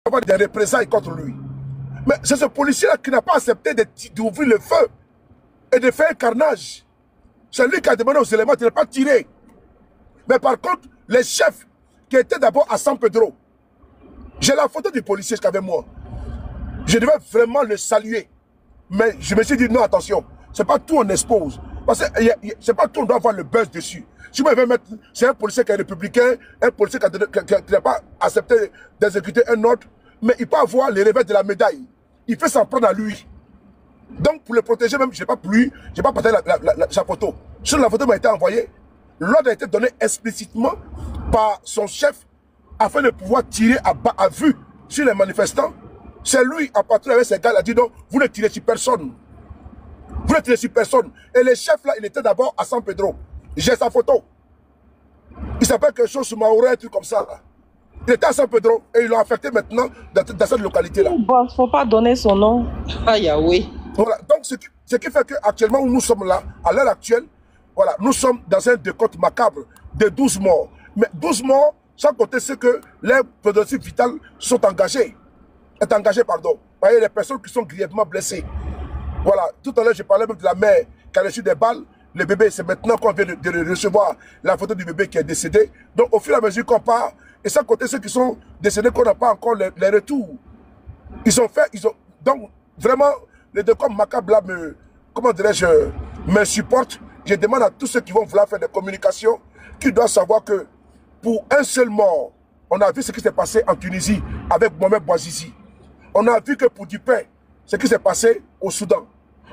avoir des représailles contre lui. Mais c'est ce policier-là qui n'a pas accepté d'ouvrir le feu et de faire un carnage. C'est lui qui a demandé aux éléments de ne pas tirer. Mais par contre, les chefs qui étaient d'abord à San Pedro, j'ai la photo du policier qu'avec moi. Je devais vraiment le saluer. Mais je me suis dit non, attention, c'est pas tout on expose. Parce que c'est pas tout on doit avoir le buzz dessus. Si moi je vais mettre, c'est un policier qui est républicain, un policier qui n'a pas accepté d'exécuter un ordre, mais il peut avoir les revers de la médaille. Il fait s'en prendre à lui. Donc pour le protéger même, je n'ai pas partagé sa photo. Sur la photo m'a été envoyée, l'ordre a été donné explicitement par son chef afin de pouvoir tirer à vue sur les manifestants. C'est lui, en patrouille avec ses gars, il a dit non, vous ne tirez sur personne. Vous ne tirez sur personne. Et le chef là, il était d'abord à San Pedro. J'ai sa photo. Il s'appelle quelque chose sur Mauré, un truc comme ça. Là. Il était à San Pedro et ils l'ont affecté maintenant dans cette localité-là. Bon, il ne faut pas donner son nom. Ah, Yahweh. Voilà. Donc, ce qui fait qu'actuellement, où nous sommes là, à l'heure actuelle, voilà, nous sommes dans un décompte macabre de 12 morts. Mais 12 morts, sans compter ce que les productifs vitales sont engagés. Pardon. Vous voyez, les personnes qui sont grièvement blessées. Voilà. Tout à l'heure, je parlais même de la mère qui a reçu des balles. Le bébé, c'est maintenant qu'on vient de recevoir la photo du bébé qui est décédé. Donc, au fur et à mesure qu'on part, et sans compter ceux qui sont décédés, qu'on n'a pas encore les retours. Donc, vraiment, les deux comme macabre là me supportent. Je demande à tous ceux qui vont vouloir faire des communications qu'ils doivent savoir que pour un seul mort, on a vu ce qui s'est passé en Tunisie avec Mohamed Bouazizi. On a vu que pour du pain, ce qui s'est passé au Soudan.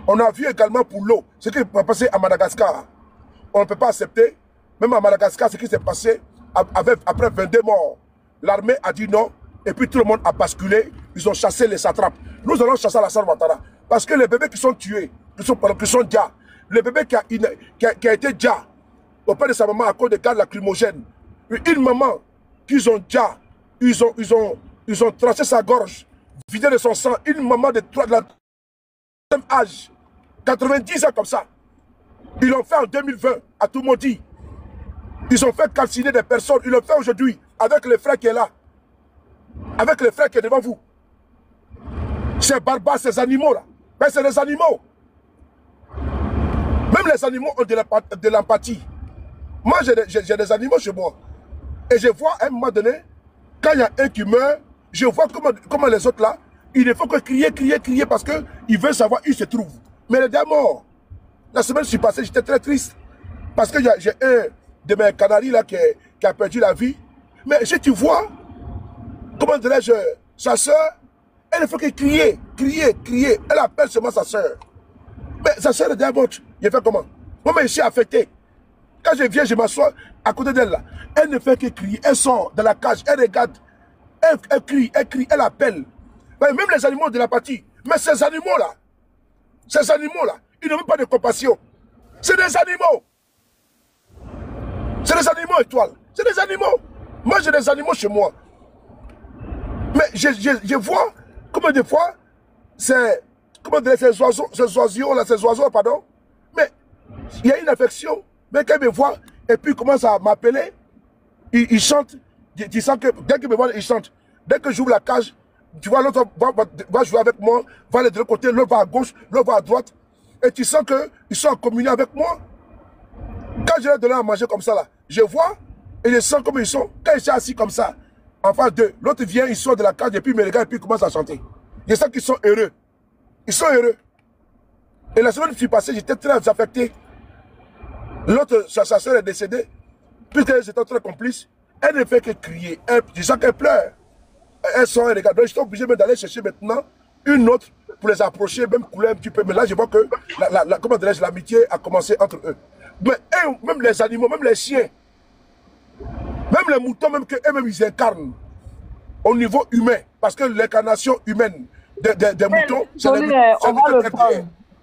On a vu également pour l'eau, ce qui s'est passé à Madagascar. On ne peut pas accepter, même à Madagascar, ce qui s'est passé après 22 morts. L'armée a dit non, et puis tout le monde a basculé, ils ont chassé les satrapes. Nous allons chasser Alassane Ouattara. Parce que les bébés qui sont tués, qui sont déjà, le bébé qui a été déjà auprès de sa maman à cause de gaz lacrymogène, une maman qu'ils ont déjà, ils ont tracé sa gorge, vidé de son sang, une maman de la même âge, 90 ans comme ça. Ils l'ont fait en 2020 à tout maudit. Ils ont fait calciner des personnes. Ils l'ont fait aujourd'hui avec le frère qui est là. Avec le frère qui est devant vous. Ces barbares, ces animaux là. Mais c'est des animaux. Même les animaux ont de l'empathie. Moi, j'ai des animaux chez moi. Et je vois à un moment donné, quand il y a un qui meurt, je vois comment les autres là, il ne faut que crier parce qu'ils veulent savoir où ils se trouvent. Mais les gars morts. La semaine passée, j'étais très triste. Parce que j'ai un de mes canaris là qui a perdu la vie. Mais si tu vois, comment dirais-je, sa soeur, elle ne fait que crier. Elle appelle seulement sa soeur. Mais sa soeur est d'abord, il fait comment? Moi, je suis affecté. Quand je viens, je m'assois à côté d'elle là. Elle ne fait que crier. Elle sort de la cage, elle regarde. Elle crie, elle appelle. Mais même les animaux de l'apathie. Mais ces animaux-là, ils n'ont même pas de compassion. C'est des animaux. C'est des animaux, étoiles. C'est des animaux. Moi, j'ai des animaux chez moi. Mais je vois, comme des fois, ces oiseaux, pardon. Mais il y a une affection. Mais quand ils me voient, et puis ils commencent à m'appeler, ils chantent. Tu sens que dès qu'ils me voient, ils chantent. Dès que j'ouvre la cage, tu vois, l'autre va jouer avec moi, va aller de l'autre côté, l'autre va à gauche, l'autre va à droite. Et tu sens qu'ils sont en communion avec moi. Quand je leur donne à manger comme ça, là, je vois et je sens comme ils sont. Quand ils sont assis comme ça, en face d'eux, l'autre vient, il sort de la cage et puis il me regarde et puis il commence à chanter. Je sens qu'ils sont heureux. Ils sont heureux. Et la semaine qui passée, j'étais très affecté. L'autre, sa soeur est décédée. Puisqu'elles étaient très complices, elle ne fait que crier. Je sens qu'elle pleure. Elle sort et regarde. Donc, j'étais obligé d'aller chercher maintenant une autre pour les approcher, même couler un petit peu. Mais là, je vois que l'amitié a commencé entre eux. Mais même les animaux, même les chiens, même les moutons, même qu'eux-mêmes, ils incarnent au niveau humain. Parce que l'incarnation humaine des moutons, c'est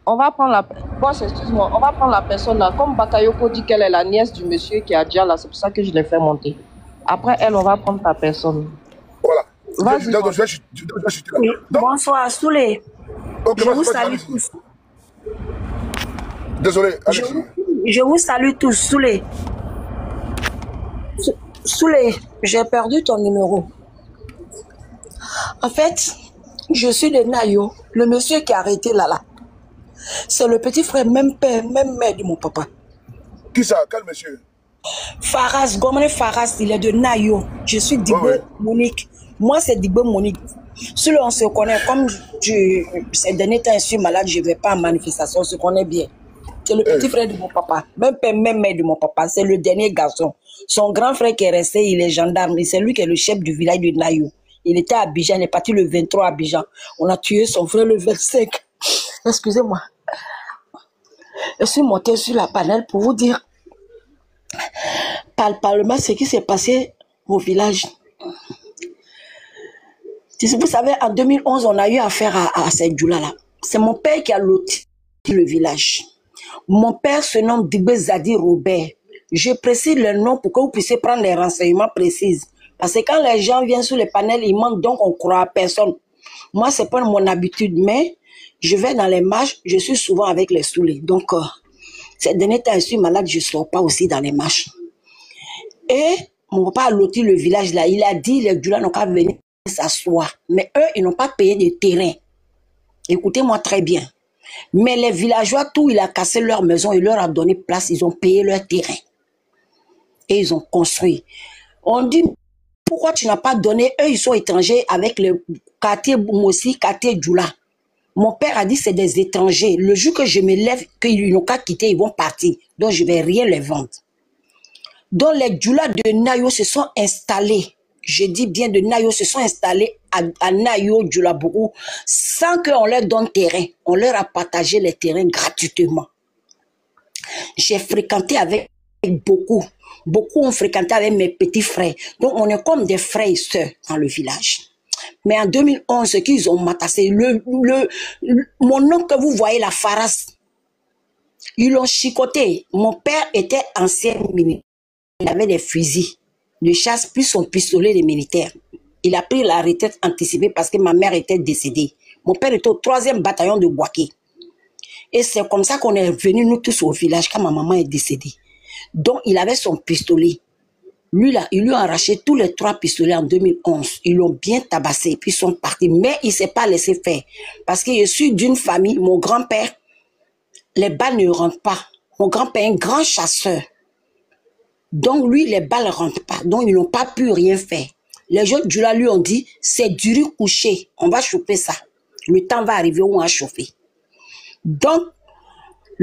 on va prendre la... Boss, excuse-moi, on va prendre la personne là. Comme Bakayoko dit qu'elle est la nièce du monsieur qui a déjà là, c'est pour ça que je l'ai fait monter. Après elle, on va prendre ta personne. Voilà. Oui. Bonsoir, Soulé. Okay, je vous salue tous. Désolé, je vous salue tous, Soulé. Soulé, j'ai perdu ton numéro. En fait, je suis de Nayo. Le monsieur qui a arrêté là. C'est le petit frère, même père, même mère de mon papa. Qui ça? Quel monsieur? Faras, Gomane Faras, il est de Nayo. Je suis Digbo Monique. Moi, c'est Digbo Monique. Si on se connaît, comme ces derniers temps, je suis malade, je ne vais pas en manifestation, on se connaît bien. C'est le petit frère de mon papa. Même père, même mère de mon papa. C'est le dernier garçon. Son grand frère qui est resté, il est gendarme. C'est lui qui est le chef du village de Nayo. Il était à Abidjan, il est parti le 23 à Abidjan. On a tué son frère le 25. Excusez-moi. Je suis montée sur la panel pour vous dire palpablement ce qui s'est passé au village. Vous savez, en 2011, on a eu affaire à cette Djoula-là. C'est mon père qui a loti le village. Mon père se nomme Digbe Zadi Robert. Je précise le nom pour que vous puissiez prendre les renseignements précis. Parce que quand les gens viennent sur les panels, ils mentent, donc on croit à personne. Moi, c'est pas mon habitude, mais je vais dans les marches, je suis souvent avec les soulés. Donc, ces derniers temps, je suis malade, je ne sors pas aussi dans les marches. Et mon papa a loti le village là. Il a dit, les Djoula n'ont qu'à venir s'asseoir. Mais eux, ils n'ont pas payé de terrain. Écoutez-moi très bien. Mais les villageois, tout, il a cassé leur maison, il leur a donné place, ils ont payé leur terrain. Et ils ont construit. On dit, pourquoi tu n'as pas donné? Eux, ils sont étrangers avec le quartier Moussi, quartier Djoula. Mon père a dit, c'est des étrangers. Le jour que je me lève, qu'ils n'ont qu'à quitter, ils vont partir. Donc, je ne vais rien les vendre. Donc, les Djoula de Nayo se sont installés. Je dis bien de Nayo se sont installés à Nayo, Djoula Bourou, sans qu'on leur donne terrain. On leur a partagé les terrains gratuitement. J'ai fréquenté avec beaucoup. Beaucoup ont fréquenté avec mes petits frères. Donc, on est comme des frères et sœurs dans le village. Mais en 2011, ce qu'ils ont matassé, mon oncle que vous voyez, la Faras, ils l'ont chicoté. Mon père était ancien militaire. Il avait des fusils de chasse, plus son pistolet de militaire. Il a pris la retraite anticipée parce que ma mère était décédée. Mon père était au 3e bataillon de Boaké. Et c'est comme ça qu'on est venus, nous tous, au village, quand ma maman est décédée. Donc, il avait son pistolet. Lui, là, il lui a arraché tous les 3 pistolets en 2011. Ils l'ont bien tabassé, puis ils sont partis. Mais il ne s'est pas laissé faire. Parce que je suis d'une famille, mon grand-père, les balles ne rentrent pas. Mon grand-père est un grand chasseur. Donc, lui, les balles ne rentrent pas. Donc, ils n'ont pas pu rien faire. Les gens du là lui ont dit, c'est du riz couché. On va chauffer ça. Le temps va arriver où on va chauffer. Donc,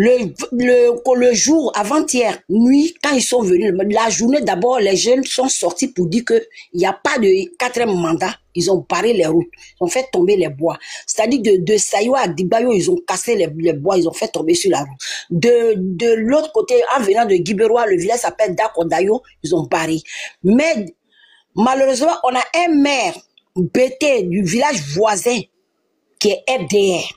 le jour, avant-hier, nuit, quand ils sont venus, la journée d'abord, les jeunes sont sortis pour dire qu'il n'y a pas de 4e mandat. Ils ont barré les routes. Ils ont fait tomber les bois. C'est-à-dire de Sayo à Dibayo, ils ont cassé les bois, ils ont fait tomber sur la route. De l'autre côté, en venant de Guiberoa, le village s'appelle Dakodayo, ils ont barré. Mais malheureusement, on a un maire BT du village voisin qui est FDR.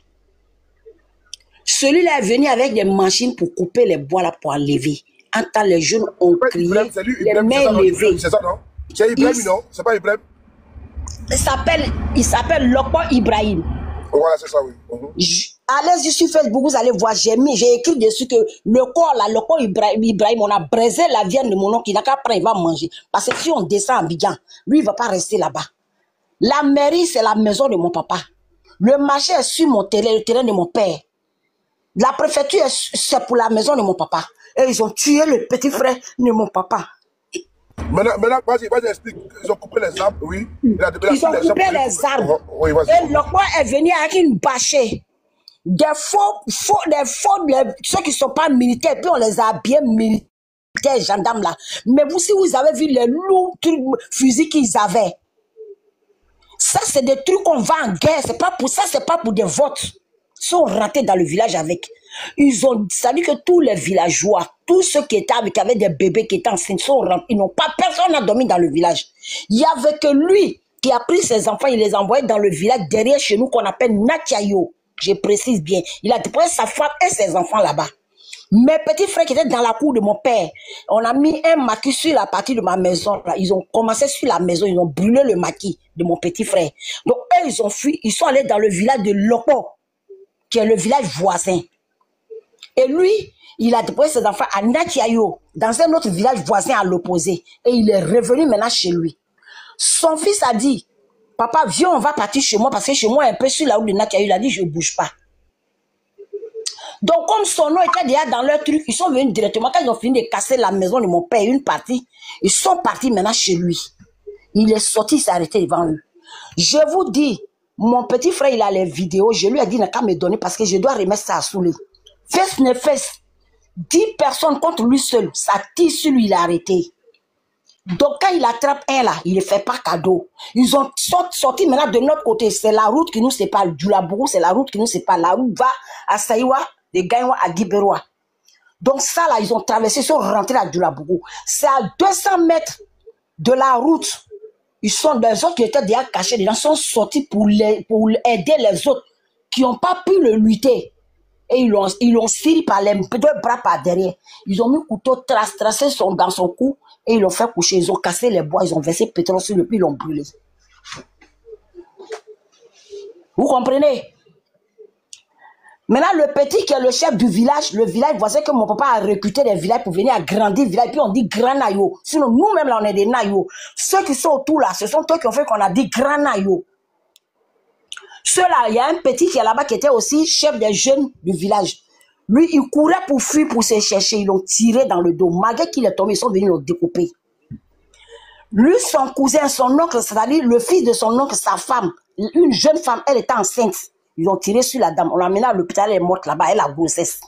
Celui-là est venu avec des machines pour couper les bois là pour enlever. En temps, les jeunes ont crié, les mains levées. C'est ça, non? C'est Ibrahim, non? C'est pas Ibrahim? Il s'appelle Lokpo Ibrahim. Voilà, c'est ça, oui. Allez sur Facebook, vous allez voir, j'ai écrit dessus que le corps là, Lokpo Ibrahim, on a braisé la viande de mon oncle, il n'a qu'à prendre, il va manger. Parce que si on descend à Abidjan, lui, il ne va pas rester là-bas. La mairie, c'est la maison de mon papa. Le marché est sur mon terrain, le terrain de mon père. La préfecture, c'est pour la maison de mon papa. Et ils ont tué le petit frère de mon papa. Maintenant vas-y, explique. Ils ont coupé les arbres, oui. Ils ont coupé les arbres. Oui, et Lokpo est venu avec une bâchée. Des faux, ceux qui ne sont pas militaires, puis on les a bien militaires, gendarmes là. Mais vous, si vous avez vu les lourds fusils qu'ils avaient, ça c'est des trucs qu'on va en guerre. C'est pas pour ça, c'est pas pour des votes. Ils sont rentrés dans le village avec. Ils ont dit que tous les villageois, tous ceux qui étaient avec, des bébés qui étaient enceintes, sont rentrés. Ils n'ont pas, personne n'a dormi dans le village. Il y avait que lui qui a pris ses enfants, il les a envoyés dans le village derrière chez nous qu'on appelle Natiayo. Je précise bien. Il a déposé sa femme et ses enfants là-bas. Mes petits frères qui étaient dans la cour de mon père, on a mis un maquis sur la partie de ma maison. Là. Ils ont commencé sur la maison, ils ont brûlé le maquis de mon petit frère. Donc eux, ils ont fui, ils sont allés dans le village de Lokpo, qui est le village voisin. Et lui, il a déposé ses enfants à Natiayo, dans un autre village voisin à l'opposé. Et il est revenu maintenant chez lui. Son fils a dit, Papa, viens, on va partir chez moi parce que chez moi, un peu sur la route de Nakia, il a dit, je ne bouge pas. Donc, comme son nom était déjà dans leur truc, ils sont venus directement. Quand ils ont fini de casser la maison de mon père, une partie, ils sont partis maintenant chez lui. Il est sorti, il s'est arrêté devant eux. Je vous dis, mon petit frère, il a les vidéos. Je lui ai dit, n'a qu'à me donner parce que je dois remettre ça à Soulé. Fesse ne fesse. 10 personnes contre lui seul. Ça tire sur lui, il a arrêté. Donc, quand il attrape un là, il ne fait pas cadeau. Ils ont sorti maintenant de notre côté. C'est la route qui nous sépare. Djoulabourou, c'est la route qui nous sépare. La route va à Saïwa, de Gaïwa à Guibéroa. Donc, ça là, ils ont traversé, ils sont rentrés à Djoulabourou. C'est à 200 mètres de la route. Ils sont des autres qui étaient déjà cachés. Les gens sont sortis pour aider les autres qui n'ont pas pu le lutter. Et ils l'ont serré par les deux bras par derrière. Ils ont mis le couteau tracé dans son cou et ils l'ont fait coucher. Ils ont cassé les bois, ils ont versé le pétrole sur le puits, ils l'ont brûlé. Vous comprenez? Maintenant, le petit qui est le chef du village, le village voisin que mon papa a recruté des villages pour venir agrandir le village. Puis on dit grand naïo. Sinon, nous-mêmes, là, on est des naïos. Ceux qui sont autour, là, ce sont eux qui ont fait qu'on a dit grand naïo. Ceux-là, il y a un petit qui est là-bas qui était aussi chef des jeunes du village. Lui, il courait pour fuir, pour se chercher. Ils l'ont tiré dans le dos. Malgré qu'il est tombé, ils sont venus le découper. Lui, son cousin, son oncle, c'est-à-dire le fils de son oncle, sa femme, une jeune femme, elle était enceinte. Ils ont tiré sur la dame. On l'a amenée à l'hôpital, elle est morte là-bas, elle a grossesse.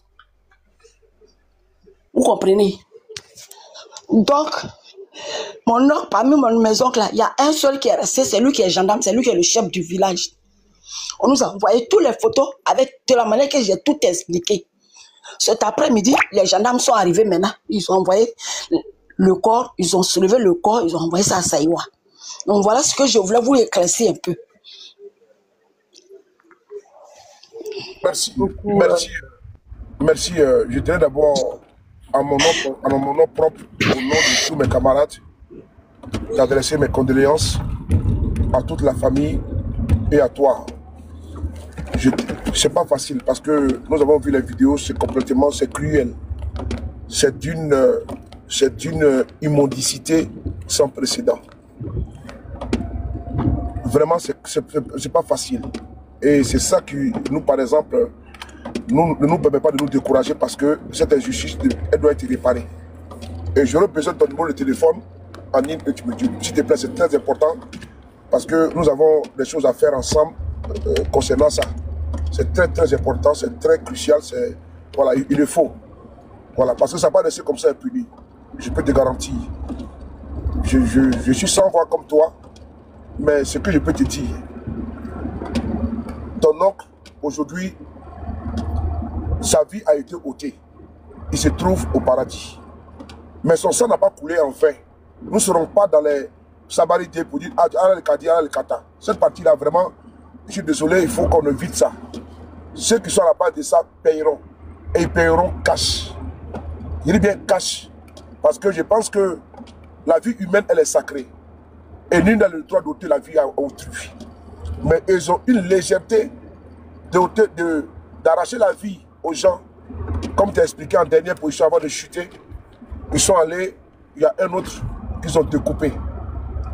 Vous comprenez? Donc, mon oncle, parmi mes oncles, il y a un seul qui est resté, c'est lui qui est gendarme, c'est lui qui est le chef du village. On nous a envoyé toutes les photos avec de la manière que j'ai tout expliqué. Cet après-midi, les gendarmes sont arrivés maintenant. Ils ont envoyé le corps, ils ont soulevé le corps, ils ont envoyé ça à Saïwa. Donc voilà ce que je voulais vous éclaircir un peu. Merci. Merci. Merci. Je tenais d'abord, à mon nom propre, au nom de tous mes camarades, d'adresser mes condoléances à toute la famille et à toi. C'est pas facile parce que nous avons vu les vidéos, c'est cruel. C'est d'une immondicité sans précédent. Vraiment, c'est pas facile. Et c'est ça qui, nous, par exemple, ne nous permet pas de nous décourager parce que cette injustice, elle doit être réparée. Et j'aurais besoin de ton numéro de téléphone, Anine, que tu me dis, s'il te plaît, c'est très important parce que nous avons des choses à faire ensemble concernant ça. C'est très très important, c'est très crucial, voilà, il le faut. Voilà, parce que ça va pas laisser comme ça impuni. Je peux te garantir. Je suis sans voix comme toi, mais ce que je peux te dire, ton oncle, aujourd'hui, sa vie a été ôtée. Il se trouve au paradis. Mais son sang n'a pas coulé en vain. Nous ne serons pas dans les sabarités pour dire « Ah, le kadi, ah, le kata ». Cette partie-là, vraiment, je suis désolé, il faut qu'on évite ça. Ceux qui sont à la base de ça paieront. Et ils paieront cash. Je dis bien cash. Parce que je pense que la vie humaine, elle est sacrée. Et nul n'a le droit d'ôter la vie à autrui. Mais ils ont une légèreté d'arracher la vie aux gens. Comme tu as expliqué en dernière position avant de chuter, ils sont allés, il y a un autre qu'ils ont découpé.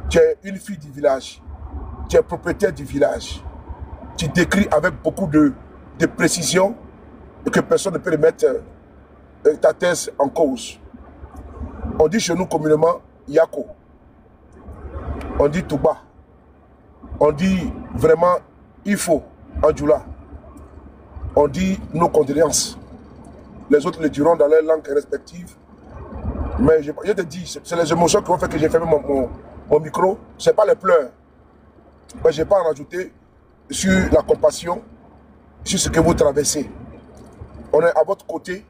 Tu es une fille du village. Tu es propriétaire du village. Tu décris avec beaucoup de précision et que personne ne peut remettre ta thèse en cause. On dit chez nous communément Yako. On dit Touba. On dit vraiment il faut en Djoula. On dit nos condoléances. Les autres le diront dans leur langue respective. Mais je te dis, c'est les émotions qui ont fait que j'ai fermé mon micro. Ce n'est pas les pleurs. Mais je n'ai pas à rajouter sur la compassion, sur ce que vous traversez. On est à votre côté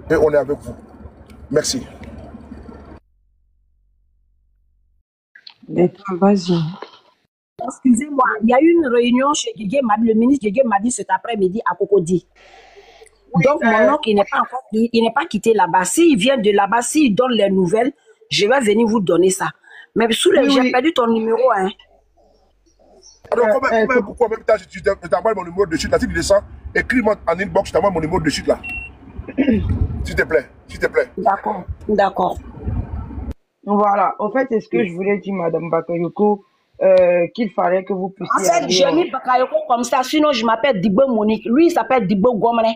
et on est avec vous. Merci. Vas-y. Excusez-moi, il y a eu une réunion chez Guégué Madi, le ministre Guégué Madi cet après-midi à Cocody. Oui, donc mon oncle, il n'est pas quitté là-bas. S'il vient de là-bas, s'il donne les nouvelles, je vais venir vous donner ça. Mais sous les j'ai perdu ton numéro, hein. Alors, pourquoi même temps, je t'envoie mon numéro de chute là, si tu descends, écris-moi en inbox, je t'envoie mon numéro de chute là. S'il te plaît, s'il te plaît. D'accord. Voilà, en fait, c'est ce que je voulais dire, Madame Bakayoko. qu'il fallait que vous En puissiez fait, aller... j'ai mis Bakayoko comme ça, sinon je m'appelle Dibo Monique. Lui, il s'appelle Dibo Gomene.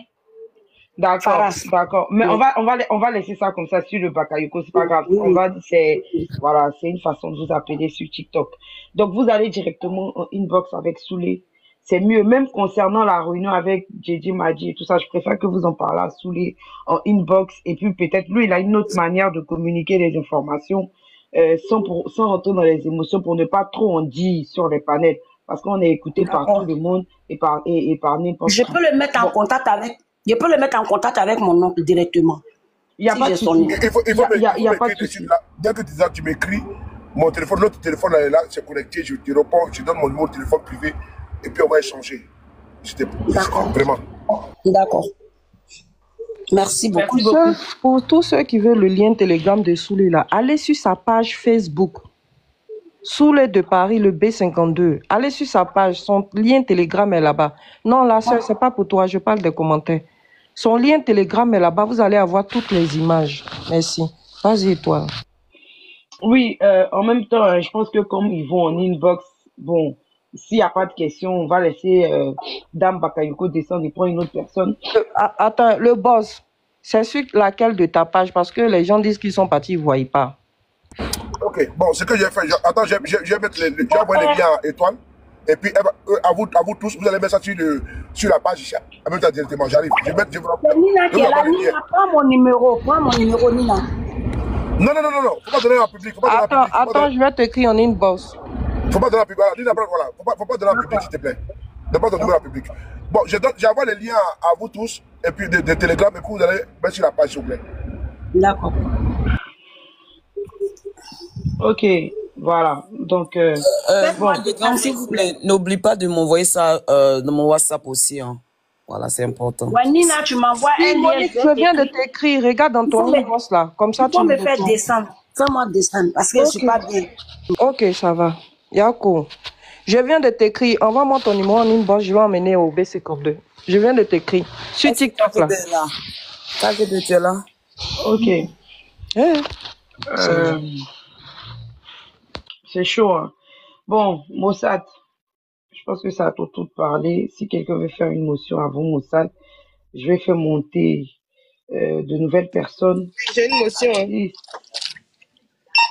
D'accord, Faras. d'accord. Mais Oui. on va laisser ça comme ça sur le Bakayoko, c'est pas grave. Oui, On va, oui. voilà, c'est une façon de vous appeler sur TikTok. Donc, vous allez directement en inbox avec Soulé. C'est mieux. Même concernant la réunion avec JJ Madji et tout ça, je préfère que vous en parlez à Soulé en inbox. Et puis, peut-être, lui, il a une autre manière de communiquer les informations, sans rentrer dans les émotions pour ne pas trop en dire sur les panels. Parce qu'on est écouté par tout le monde et par n'importe qui. Je peux le mettre en contact avec. Je peux le mettre en contact avec mon oncle directement. Il n'y a Si pas de j'ai son souci. numéro. Il faut Il y a pas de m'écrire dessus souci. là. Dès que tu m'écris, mon téléphone, l'autre téléphone là est là, c'est connecté, je te réponds, je donne mon numéro de téléphone privé et puis on va échanger. D'accord. Vraiment. D'accord. Merci beaucoup. Merci beaucoup. Pour tous ceux qui veulent le lien Telegram de Soulé, là, allez sur sa page Facebook. Soulé de Paris, le B52. Allez sur sa page, son lien Telegram est là-bas. Non, la sœur, c'est pas pour toi, je parle des commentaires. Son lien Telegram est là-bas, vous allez avoir toutes les images. Merci. Vas-y, toi. Oui, en même temps, je pense que comme ils vont en inbox, bon, s'il n'y a pas de questions, on va laisser Dame Bakayoko descendre et prendre une autre personne. Attends, le boss, c'est sur laquelle de ta page? Parce que les gens disent qu'ils sont partis, ils ne voient pas. Ok, bon, ce que j'ai fait, attends, je vais mettre j'ai envoyé les liens à Étoile. Et puis, à vous tous, vous allez mettre ça sur la page ici. En même temps, directement, j'arrive. C'est Nina qui est là. Nina, prends mon numéro, Nina. Non, faut pas donner en public. Attends, je vais t'écrire en inbox. Faut pas donner en public. Voilà, faut pas donner en public, s'il te plaît. Donne pas ton numéro en public. Bon, j'envoie les liens à vous tous, et puis des télégrammes, et puis vous allez mettre sur la page, s'il vous plaît. D'accord. Ok, voilà. Donc, Bon, s'il vous plaît, n'oublie pas de m'envoyer ça dans mon WhatsApp aussi. Hein. Voilà, c'est important. Ouais, Nina, tu m'envoies un lien. Monique, je viens de t'écrire. Regarde dans ton inbox là. Comme ça, tu me faire descendre. Fais-moi descendre parce que je ne suis pas bien. Ok, ça va. Yako, je viens de t'écrire. Envoie-moi ton numéro en inbox. Je vais emmener au BC42. Je viens de t'écrire. Sur TikTok là. Tu es là. Ok. C'est chaud. Hein. Bon, Mossad, je pense que ça a tout parlé. Si quelqu'un veut faire une motion avant Mossad, je vais faire monter de nouvelles personnes. J'ai une motion. Hein.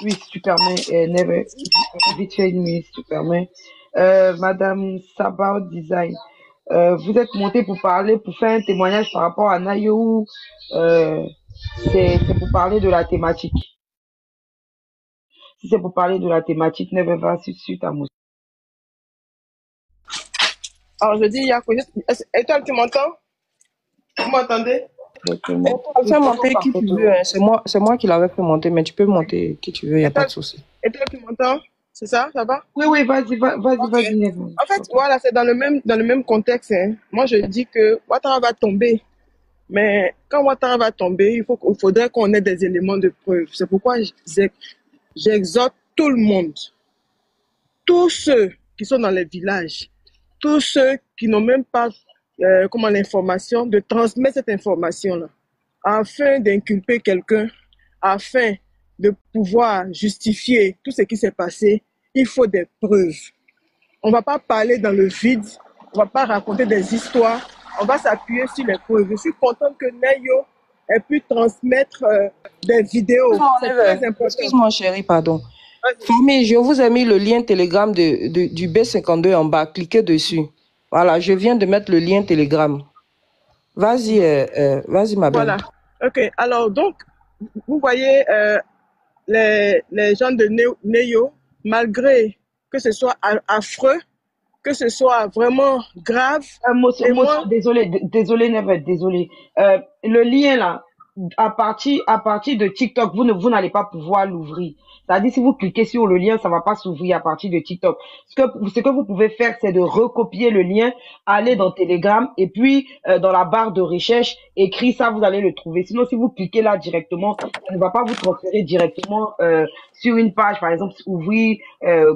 Oui, si tu permets, vite fait une minute, si tu permets. Madame Sabao Design, vous êtes montée pour parler, pour faire un témoignage par rapport à Nayo. C'est pour parler de la thématique. Si c'est pour parler de la thématique, Neve va suite à moi. Alors, je dis, Yako, et toi, tu m'entends? Vous m'entendez? Fais monter qui tu veux. C'est moi qui l'avais fait monter, mais tu peux monter qui tu veux, il n'y a pas de souci. Et toi, tu m'entends? C'est ça? Ça va? Oui, vas-y, Neve. En fait, voilà, c'est dans le même contexte. Hein. Moi, je dis que Ouattara va tomber. Mais quand Ouattara va tomber, il faudrait qu'on ait des éléments de preuve. C'est pourquoi j'exhorte tout le monde, tous ceux qui sont dans les villages, tous ceux qui n'ont même pas l'information, de transmettre cette information-là, afin d'inculper quelqu'un, afin de pouvoir justifier tout ce qui s'est passé. Il faut des preuves. On ne va pas parler dans le vide, on ne va pas raconter des histoires, on va s'appuyer sur les preuves. Je suis contente que Nayo ait pu transmettre des vidéos. C'est très important. Excuse-moi, chérie, pardon. Famille, je vous ai mis le lien Telegram du B52 en bas. Cliquez dessus. Voilà, je viens de mettre le lien Telegram. Vas-y, ma belle. Voilà. Ok, alors donc, vous voyez les gens de Nayo, malgré que ce soit affreux, que ce soit vraiment grave. Désolé, Neve, désolé. Le lien là, à partir de TikTok, vous n'allez pas pouvoir l'ouvrir. C'est-à-dire, si vous cliquez sur le lien, ça va pas s'ouvrir à partir de TikTok. Ce que vous pouvez faire, c'est de recopier le lien, aller dans Telegram, et puis, dans la barre de recherche, écrit ça, vous allez le trouver. Sinon, si vous cliquez là directement, ça ne va pas vous transférer directement, sur une page, par exemple, ouvrir,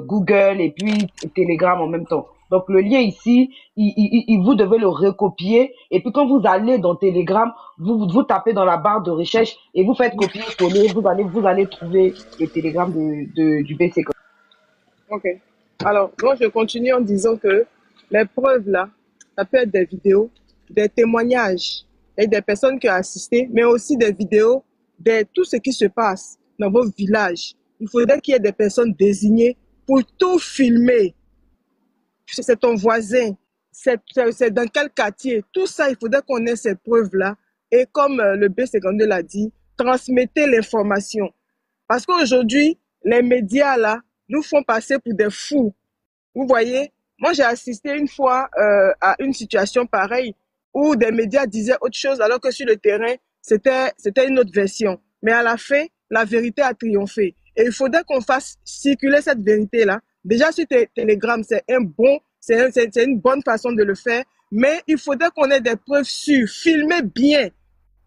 Google, et puis Telegram en même temps. Donc, le lien ici, vous devez le recopier. Et puis, quand vous allez dans Telegram, vous tapez dans la barre de recherche et vous faites copier-coller. Vous allez trouver le Telegram du BC. Ok. Alors, moi, je continue en disant que les preuves, là, ça peut être des vidéos, des témoignages et des personnes qui ont assisté, mais aussi des vidéos de tout ce qui se passe dans vos villages. Il faudrait qu'il y ait des personnes désignées pour tout filmer. C'est ton voisin, c'est dans quel quartier. Tout ça, il faudrait qu'on ait ces preuves-là. Et comme le B52 l'a dit, transmettez l'information. Parce qu'aujourd'hui, les médias, là, nous font passer pour des fous. Vous voyez, moi j'ai assisté une fois à une situation pareille où des médias disaient autre chose alors que sur le terrain, c'était une autre version. Mais à la fin, la vérité a triomphé. Et il faudrait qu'on fasse circuler cette vérité-là. Déjà sur Telegram, c'est une bonne façon de le faire, mais il faudrait qu'on ait des preuves sûres, filmer bien,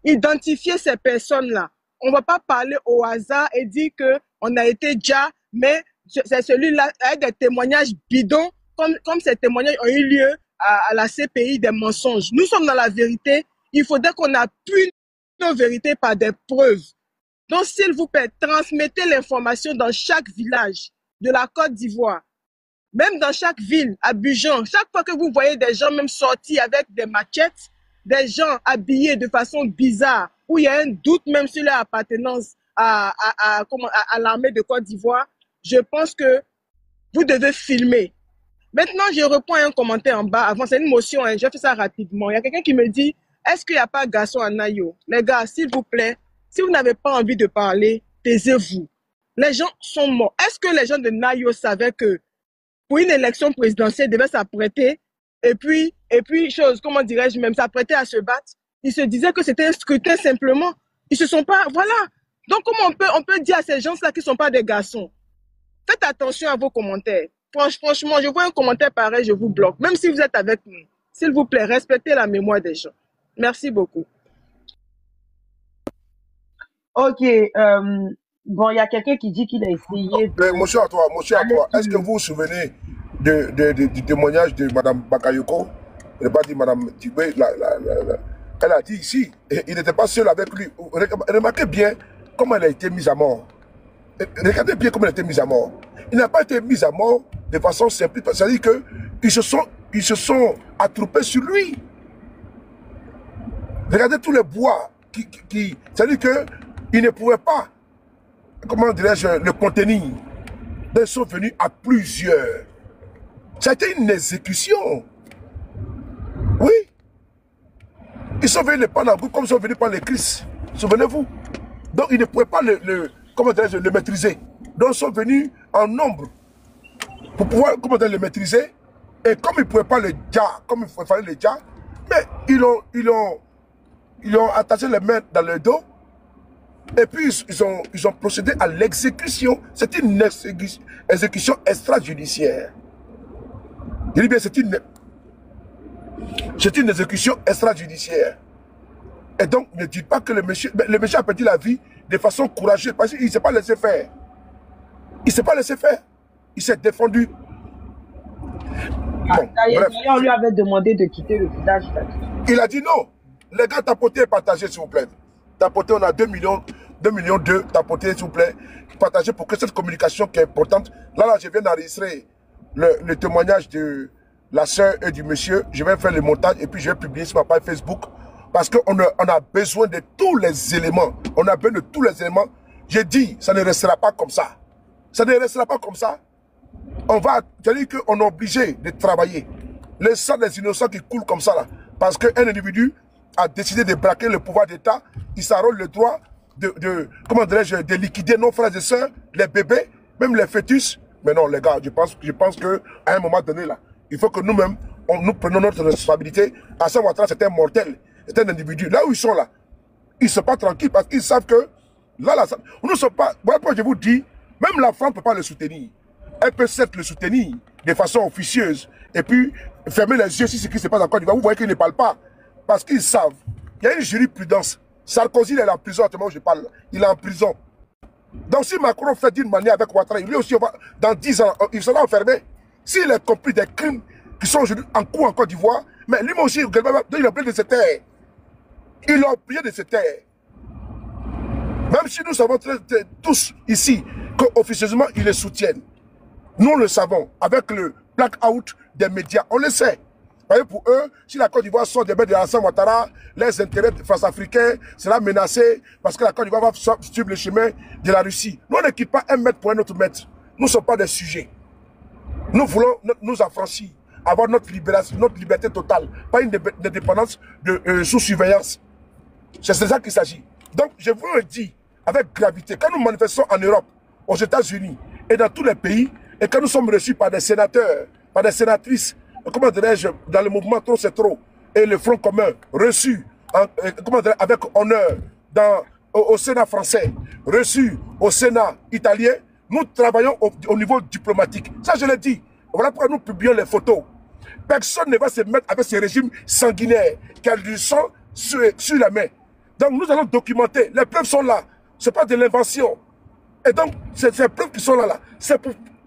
identifier ces personnes-là. On ne va pas parler au hasard et dire qu'on a été déjà, mais c'est celui-là avec des témoignages bidons, comme ces témoignages ont eu lieu à la CPI des mensonges. Nous sommes dans la vérité. Il faudrait qu'on appuie nos vérités par des preuves. Donc, s'il vous plaît, transmettez l'information dans chaque village de la Côte d'Ivoire, même dans chaque ville, à Bujan. Chaque fois que vous voyez des gens même sortis avec des machettes, des gens habillés de façon bizarre, où il y a un doute même sur leur appartenance à l'armée de Côte d'Ivoire, je pense que vous devez filmer. Maintenant, je reprends un commentaire en bas. Avant, c'est une motion, hein, je fais ça rapidement. Il y a quelqu'un qui me dit, est-ce qu'il n'y a pas de garçon à Nayo? Les gars, s'il vous plaît, si vous n'avez pas envie de parler, taisez-vous. Les gens sont morts. Est-ce que les gens de Nayo savaient que pour une élection présidentielle, ils devaient s'apprêter et puis, comment dirais-je même, s'apprêter à se battre? Ils se disaient que c'était un scrutin simplement. Ils se sont pas, voilà. Donc, comment on peut dire à ces gens-là qu'ils ne sont pas des garçons? Faites attention à vos commentaires. Franchement, je vois un commentaire pareil, je vous bloque. Même si vous êtes avec nous, s'il vous plaît, respectez la mémoire des gens. Merci beaucoup. Ok, bon, il y a quelqu'un qui dit qu'il a essayé de... Mais monsieur à toi, est-ce que vous vous souvenez du témoignage de Mme Bakayoko? Je n'ai pas dit Mme Tibé, elle a dit ici, il n'était pas seul avec lui. Remarquez bien comment elle a été mise à mort. Regardez bien comment elle a été mise à mort. Il n'a pas été mis à mort de façon simple. C'est-à-dire qu'ils se sont attroupés sur lui. Regardez tous les bois c'est-à-dire qu'ils ne pouvaient pas, comment dirais-je, le contenir. Ils sont venus à plusieurs. Ça a été une exécution. Oui. Ils sont venus prendre en groupe comme ils sont venus prendre les Christ. Souvenez-vous. Donc ils ne pouvaient pas le maîtriser. Donc ils sont venus en nombre pour pouvoir le maîtriser. Et comme ils ne pouvaient pas le dire, comme il fallait le dire, mais ils ont attaché les mains dans le dos. Et puis ils ont procédé à l'exécution. C'est une exécution extrajudiciaire. Je dis bien, c'est une exécution extrajudiciaire. Et donc, ne dites pas que le monsieur a perdu la vie de façon courageuse, parce qu'il ne s'est pas laissé faire. Il ne s'est pas laissé faire. Il s'est défendu. Bon, D'ailleurs, on lui avait demandé de quitter le village. Il a dit non. Les gars, tapotez et partagez, s'il vous plaît. Tapotez, on a 2 millions, 2 millions, tapotez, s'il vous plaît. Partagez pour que cette communication qui est importante. Là, je viens d'enregistrer le témoignage de la sœur et du monsieur. Je vais faire le montage et puis je vais publier sur ma page Facebook. Parce qu'on a besoin de tous les éléments. On a besoin de tous les éléments. J'ai dit, ça ne restera pas comme ça. Ça ne restera pas comme ça. C'est-à-dire qu'on est obligé de travailler. Le sang des innocents qui coulent comme ça, là, parce qu'un individu a décidé de braquer le pouvoir d'État, il s'arroge le droit de liquider nos frères et sœurs, les bébés, même les fœtus. Mais non, les gars, je pense qu'à un moment donné, là, il faut que nous-mêmes, nous prenions notre responsabilité. Hassan Ouattara, c'est un mortel, c'est un individu. Là où ils sont là, ils ne sont pas tranquilles parce qu'ils savent que là, nous ne sommes pas. Voilà pourquoi je vous dis, même la France ne peut pas le soutenir. Elle peut certes le soutenir de façon officieuse et puis fermer les yeux sur ce qui se passe en Côte d'Ivoire. Vous voyez qu'ils ne parlent pas parce qu'ils savent. Il y a une jurisprudence. Sarkozy, il est en prison, actuellement où je parle. Il est en prison. Donc si Macron fait d'une manière avec Ouattara, lui aussi, dans 10 ans, il sera enfermé. S'il a compris des crimes qui sont aujourd'hui en cours en Côte d'Ivoire, mais lui aussi, il a oublié de se taire. Il a oublié de se taire. Même si nous savons tous ici qu'officieusement, ils les soutiennent. Nous, le savons, avec le blackout des médias, on le sait. Vous voyez, pour eux, si la Côte d'Ivoire sort des mains de Alassane Ouattara, les intérêts France-africains sera menacé parce que la Côte d'Ivoire va suivre le chemin de la Russie. Nous, on ne quitte pas un mètre pour un autre mètre. Nous ne sommes pas des sujets. Nous voulons nous affranchir, avoir notre libération, notre liberté totale, pas une dépendance sous surveillance. C'est de ça qu'il s'agit. Donc, je vous le dis avec gravité, quand nous manifestons en Europe, aux États-Unis et dans tous les pays, et quand nous sommes reçus par des sénateurs, par des sénatrices, comment dirais-je, dans le mouvement Trop c'est trop, et le Front commun, reçus avec honneur au Sénat français, reçus au Sénat italien, nous travaillons au niveau diplomatique. Ça, je l'ai dit. Voilà pourquoi nous publions les photos. Personne ne va se mettre avec ces régimes sanguinaires qui ont du sang sur la main. Donc, nous allons documenter. Les preuves sont là. Ce n'est pas de l'invention. Et donc, ces preuves qui sont là,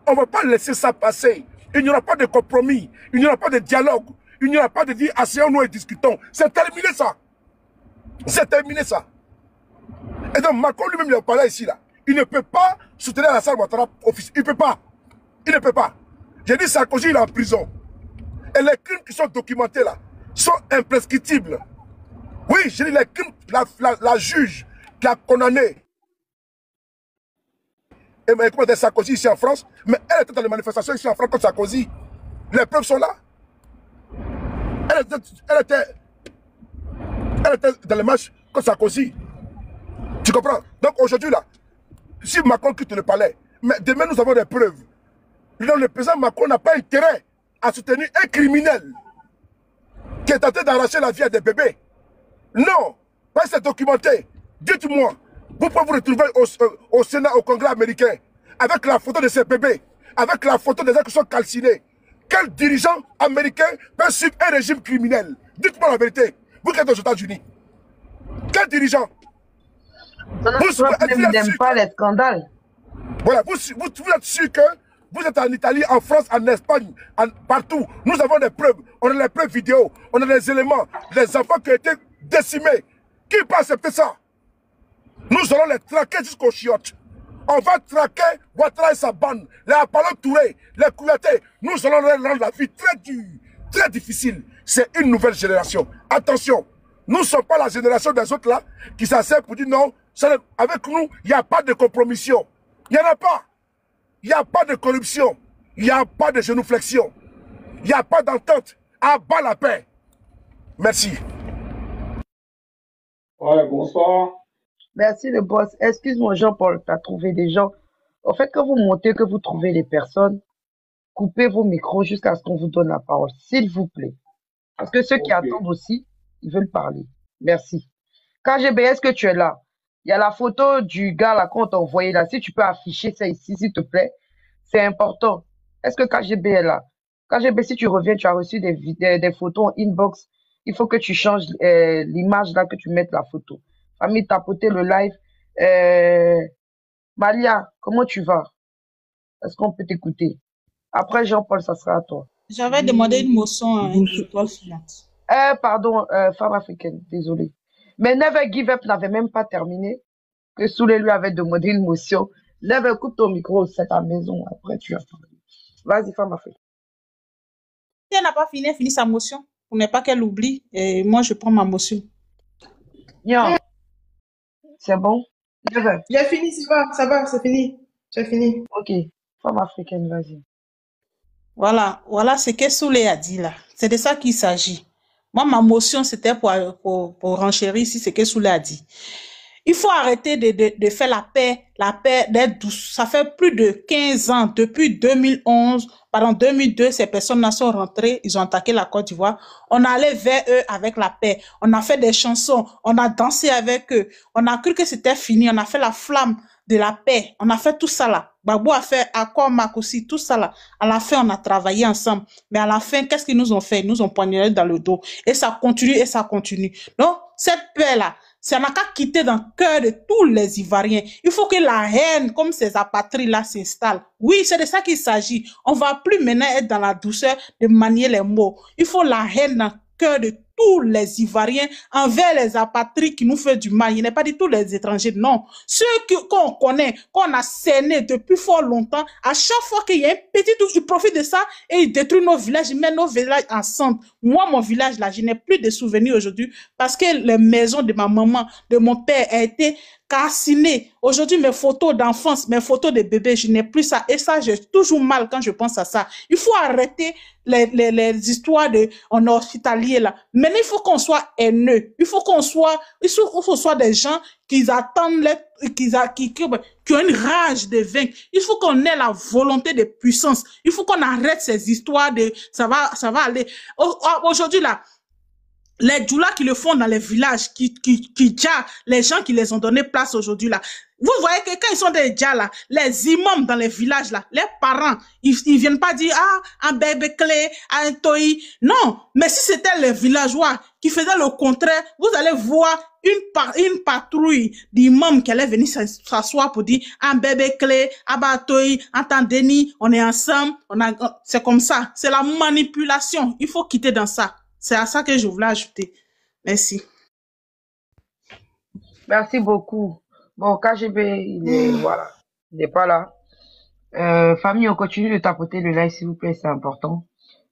on ne va pas laisser ça passer. Il n'y aura pas de compromis. Il n'y aura pas de dialogue. Il n'y aura pas de dire asseyons-nous et discutons. C'est terminé ça. C'est terminé ça. Et donc, Macron lui-même, il a parlé ici, là. Il ne peut pas soutenir Alassane Ouattara office. Il ne peut pas. Il ne peut pas. J'ai dit Sarkozy, il est en prison. Et les crimes qui sont documentés là sont imprescriptibles. Oui, j'ai dit les crimes, la juge qui a condamné Sarkozy ici en France, mais elle était dans les manifestations ici en France contre Sarkozy. Les preuves sont là. Elle était dans les marches contre Sarkozy. Tu comprends? Donc aujourd'hui là, si Macron quitte le palais, mais demain nous avons des preuves. Donc le président Macron n'a pas intérêt à soutenir un criminel qui est tenté d'arracher la vie à des bébés. Non, parce que c'est documenté. Dites-moi, vous pouvez vous retrouver au Sénat, au Congrès américain, avec la photo de ces bébés, avec la photo des gens qui sont calcinés. Quel dirigeant américain peut suivre un régime criminel? Dites-moi la vérité. Vous qui êtes aux États-Unis. Quel dirigeant? Vous n'aimez pas les scandales. Voilà, vous êtes sûr que vous êtes en Italie, en France, en Espagne, partout. Nous avons des preuves. On a les preuves vidéo. On a des éléments. Les enfants qui ont été décimés. Qui peut accepter ça? Nous allons les traquer jusqu'aux chiottes. On va traquer Ouattara et sa bande. Les Apollo Touré, les Kouyaté. Nous allons leur rendre la vie très dure, très difficile. C'est une nouvelle génération. Attention, nous ne sommes pas la génération des autres là qui s'assèent pour dire non, avec nous, il n'y a pas de compromission. Il n'y en a pas. Il n'y a pas de corruption. Il n'y a pas de genuflexion. Il n'y a pas d'entente. À bas la paix. Merci. Ouais, bonsoir. Merci le boss. Excuse-moi Jean-Paul, tu as trouvé des gens. En fait, quand vous montez, que vous trouvez les personnes, coupez vos micros jusqu'à ce qu'on vous donne la parole, s'il vous plaît. Parce que ceux qui attendent aussi, ils veulent parler. Merci. KGB, est-ce que tu es là? Il y a la photo du gars là qu'on t'a envoyé là. Si tu peux afficher ça ici, s'il te plaît, c'est important. Est-ce que KGB est là? KGB, si tu reviens, tu as reçu des photos en inbox. Il faut que tu changes l'image là, que tu mettes la photo. Famille, tapoter le live. Malia, comment tu vas? Est-ce qu'on peut t'écouter? Après Jean-Paul, ça sera à toi. J'avais demandé une motion à une étoile filante. Pardon, femme africaine, désolée. Mais Never Give Up n'avait même pas terminé, que Soulé lui avait demandé une motion. Never, coupe ton micro, c'est ta maison, après tu as parlé. Vas-y, femme africaine. Si elle n'a pas fini, elle finit sa motion, pour ne pas qu'elle oublie, et moi je prends ma motion. Bien. C'est bon? Never. J'ai fini, ça va, c'est fini. J'ai fini. Ok, femme africaine, vas-y. Voilà ce que Soulé a dit là. C'est de ça qu'il s'agit. Moi, ma motion, c'était pour renchérir ici ce que Soulé a dit. Il faut arrêter de faire la paix d'être douce. Ça fait plus de 15 ans, depuis 2011, pardon, 2002, ces personnes-là sont rentrées, ils ont attaqué la Côte d'Ivoire. On allait vers eux avec la paix. On a fait des chansons, on a dansé avec eux. On a cru que c'était fini, on a fait la flamme de la paix. On a fait tout ça là. Babou a fait Accord Mac aussi, tout ça là. À la fin, on a travaillé ensemble. Mais à la fin, qu'est-ce qu'ils nous ont fait? Ils nous ont poignardé dans le dos. Et ça continue et ça continue. Donc, cette paix-là, ça n'a qu'à quitter dans le cœur de tous les Ivoiriens. Il faut que la haine, comme ces apatrides-là, s'installe. Oui, c'est de ça qu'il s'agit. On ne va plus maintenant être dans la douceur de manier les mots. Il faut la haine dans le cœur de tous les Ivoiriens, envers les apatrides qui nous font du mal. Il n'est pas dit tous les étrangers, non. Ceux qu'on connaît, qu'on a cerné depuis fort longtemps, à chaque fois qu'il y a un petit truc, ils profitent de ça et ils détruisent nos villages, ils mettent nos villages en centre. Moi, mon village, là, je n'ai plus de souvenirs aujourd'hui parce que les maisons de ma maman, de mon père a été calcinées. Aujourd'hui, mes photos d'enfance, mes photos de bébé, je n'ai plus ça. Et ça, j'ai toujours mal quand je pense à ça. Il faut arrêter les histoires de on est hospitalier là. Maintenant, il faut qu'on soit haineux. Il faut qu'on soit des gens qui attendent, qui ont une rage de vaincre. Il faut qu'on ait la volonté de puissance. Il faut qu'on arrête ces histoires de ça va aller. Aujourd'hui là, les djoulas qui le font dans les villages, les gens qui les ont donné place aujourd'hui là. Vous voyez que quand ils sont des djas là, les imams dans les villages là, les parents, ils viennent pas dire, ah, un bébé clé, un toy. Non, mais si c'était les villageois qui faisaient le contraire, vous allez voir une patrouille d'imams qui allait venir s'asseoir pour dire, un bébé clé, abatoy, entendez-ni, on est ensemble, c'est comme ça. C'est la manipulation. Il faut quitter dans ça. C'est à ça que je voulais ajouter. Merci. Merci beaucoup. Bon, KGB, voilà, il n'est pas là. Famille, on continue de tapoter le live, s'il vous plaît, c'est important.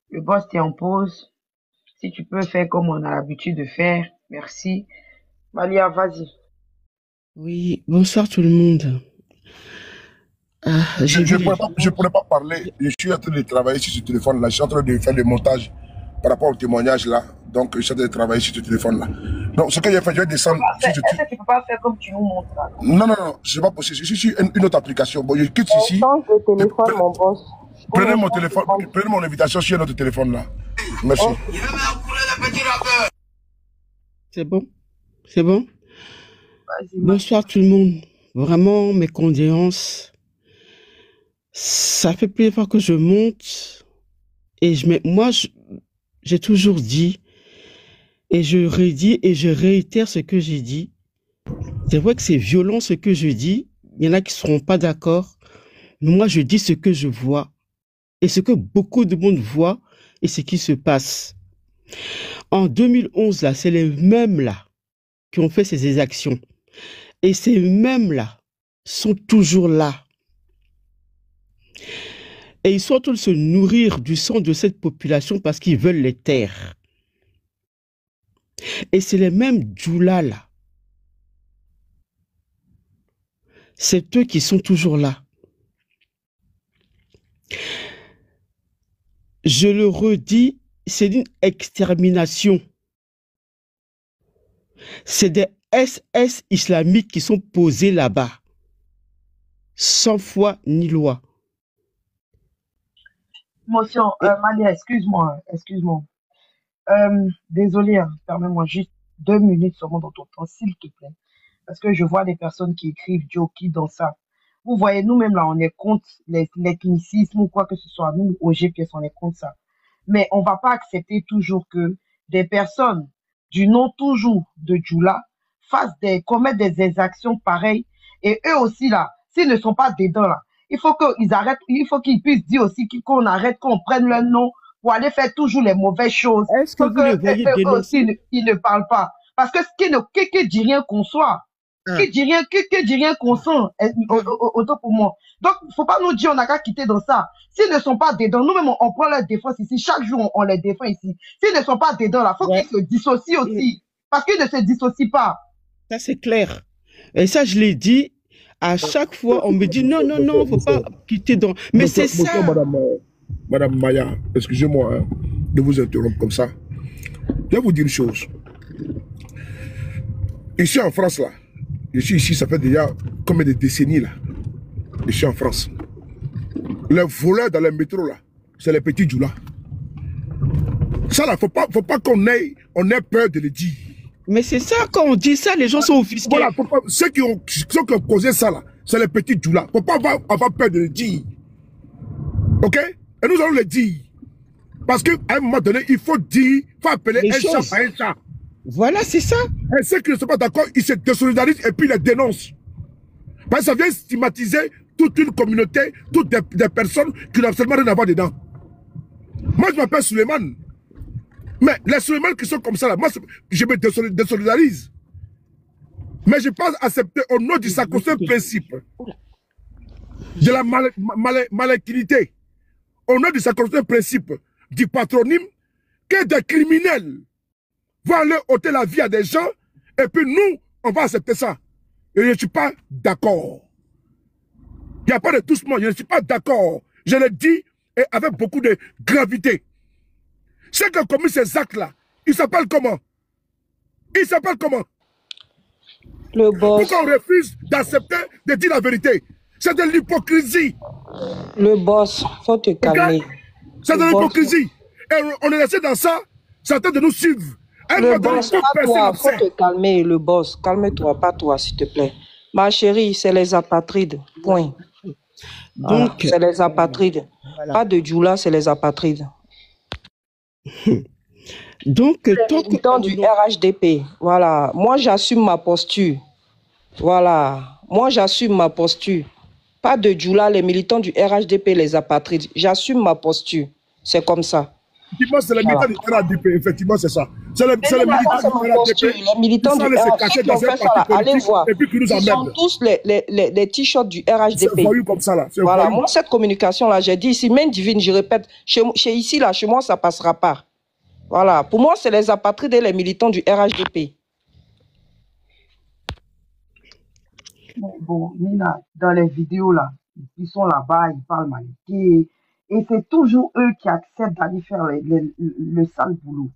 Le boss, t'es en pause. Si tu peux faire comme on a l'habitude de faire, merci. Malia, vas-y. Oui, bonsoir tout le monde. Je ne pourrais pas parler. Je suis en train de travailler sur ce téléphone-là. Je suis en train de faire le montage par rapport au témoignage là. Donc, je suis en train de travailler sur ce téléphone-là. Donc, ce que j'ai fait, je vais descendre. Est-ce que tu ne peux pas faire comme tu nous montres là? Non, c'est pas possible. Je suis sur une autre application. Bon, je quitte ici. Change de téléphone, mon boss. Prenez mon téléphone, prenez mon invitation sur notre téléphone là. Merci. C'est bon? C'est bon? Bonsoir tout le monde. Vraiment, mes condoléances. Ça fait plusieurs fois que je monte. Et moi, j'ai toujours dit, et je redis, et je réitère ce que j'ai dit. C'est vrai que c'est violent ce que je dis. Il y en a qui ne seront pas d'accord. Mais moi, je dis ce que je vois. Et ce que beaucoup de monde voit, et ce qui se passe. En 2011, là, c'est les mêmes là qui ont fait ces exactions. Et ces mêmes là sont toujours là. Et ils sont en train de se nourrir du sang de cette population parce qu'ils veulent les taire. Et c'est les mêmes djoulas là. C'est eux qui sont toujours là. Je le redis, c'est une extermination. C'est des SS islamiques qui sont posés là-bas. Sans foi ni loi. Motion, Malia, excuse-moi. Désolé, hein, permets-moi juste 2 minutes seulement dans ton temps, s'il te plaît. Parce que je vois des personnes qui écrivent Joki dans ça. Vous voyez, nous-mêmes là, on est contre l'ethnicisme ou quoi que ce soit. Nous, au GPS, on est contre ça. Mais on ne va pas accepter toujours que des personnes du nom toujours de Djoula commettent des exactions pareilles. Et eux aussi là, s'ils ne sont pas dedans là, il faut qu'ils arrêtent, il faut qu'ils puissent dire aussi qu'on arrête, qu'on prenne leur nom pour aller faire toujours les mauvaises choses. Est-ce que vous le voyez dénoncer? Aussi, ils ne parlent pas. Parce que qui dit rien qu'on soit, qui dit rien qu'on sent, autant pour moi. Donc, il ne faut pas nous dire on n'a qu'à quitter dans ça. S'ils ne sont pas dedans, nous-mêmes, on prend leur défense ici. Chaque jour, on les défend ici. S'ils ne sont pas dedans, là, il faut qu'ils se dissocient aussi. Parce qu'ils ne se dissocient pas. Ça, c'est clair. Et ça, je l'ai dit. À chaque fois, on me dit non, il ne faut pas quitter dans... Mais c'est ça. Madame Maya, excusez-moi hein, de vous interrompre comme ça. Je vais vous dire une chose. Ici en France, là, je suis ici, ça fait déjà combien de décennies, là. Je suis en France. Les voleurs dans les métros, là, c'est les petits djoulas. Ça, là, faut pas qu'on ait peur de le dire. Mais c'est ça, quand on dit ça, les gens sont offusqués. Voilà, ceux qui ont causé ça, là, c'est les petits djoulas. Faut pas avoir peur de le dire. Ok? Et nous allons le dire. Parce qu'à un moment donné, il faut dire, il faut appeler un chat par un chat. Voilà, c'est ça. Et ceux qui ne sont pas d'accord, ils se désolidarisent et puis ils les dénoncent. Parce que ça vient stigmatiser toute une communauté, toutes des personnes qui n'ont absolument rien à voir dedans. Moi, je m'appelle Suleiman. Mais les Suleiman qui sont comme ça, là, moi, je me désolidarise. Mais je pense accepter au nom du sacro-saint principe de la malinquité, au nom du sacro-saint principe du patronyme, que des criminels vont aller ôter la vie à des gens, et puis nous, on va accepter ça. Et je ne suis pas d'accord. Il n'y a pas de doucement, je ne suis pas d'accord. Je le dis et avec beaucoup de gravité. Ceux qui ont commis ces actes-là, ils s'appellent comment? Ils s'appellent comment? Le boss. Pourquoi on refuse d'accepter de dire la vérité? C'est de l'hypocrisie. Le boss, faut te calmer. C'est de l'hypocrisie. Et on est resté dans ça, certains de nous suivent. Le boss, pas toi, faut te calmer, le boss. Calme-toi, pas toi, s'il te plaît. Ma chérie, c'est les apatrides. Point. Donc, c'est les apatrides. Voilà. Pas de Djoula, c'est les apatrides. Donc, tant du RHDP. Voilà. Moi, j'assume ma posture. Voilà. Moi, j'assume ma posture. Pas de Djoula, les militants du RHDP, les apatrides. J'assume ma posture. C'est comme ça. Effectivement, c'est les militants du RHDP. Effectivement, c'est ça. C'est les militants du RHDP qui ont fait ça. Allez voir. Et puis qui nous ils sont tous les t-shirts du RHDP. Comme ça, là. Voilà. Moi, cette communication-là, j'ai dit ici, main divine, je répète, chez moi, ça passera pas. Voilà. Pour moi, c'est les apatrides et les militants du RHDP. Bon, Nina, dans les vidéos, là, ils sont là-bas, ils parlent malinqué. Et c'est toujours eux qui acceptent d'aller faire le sale boulot.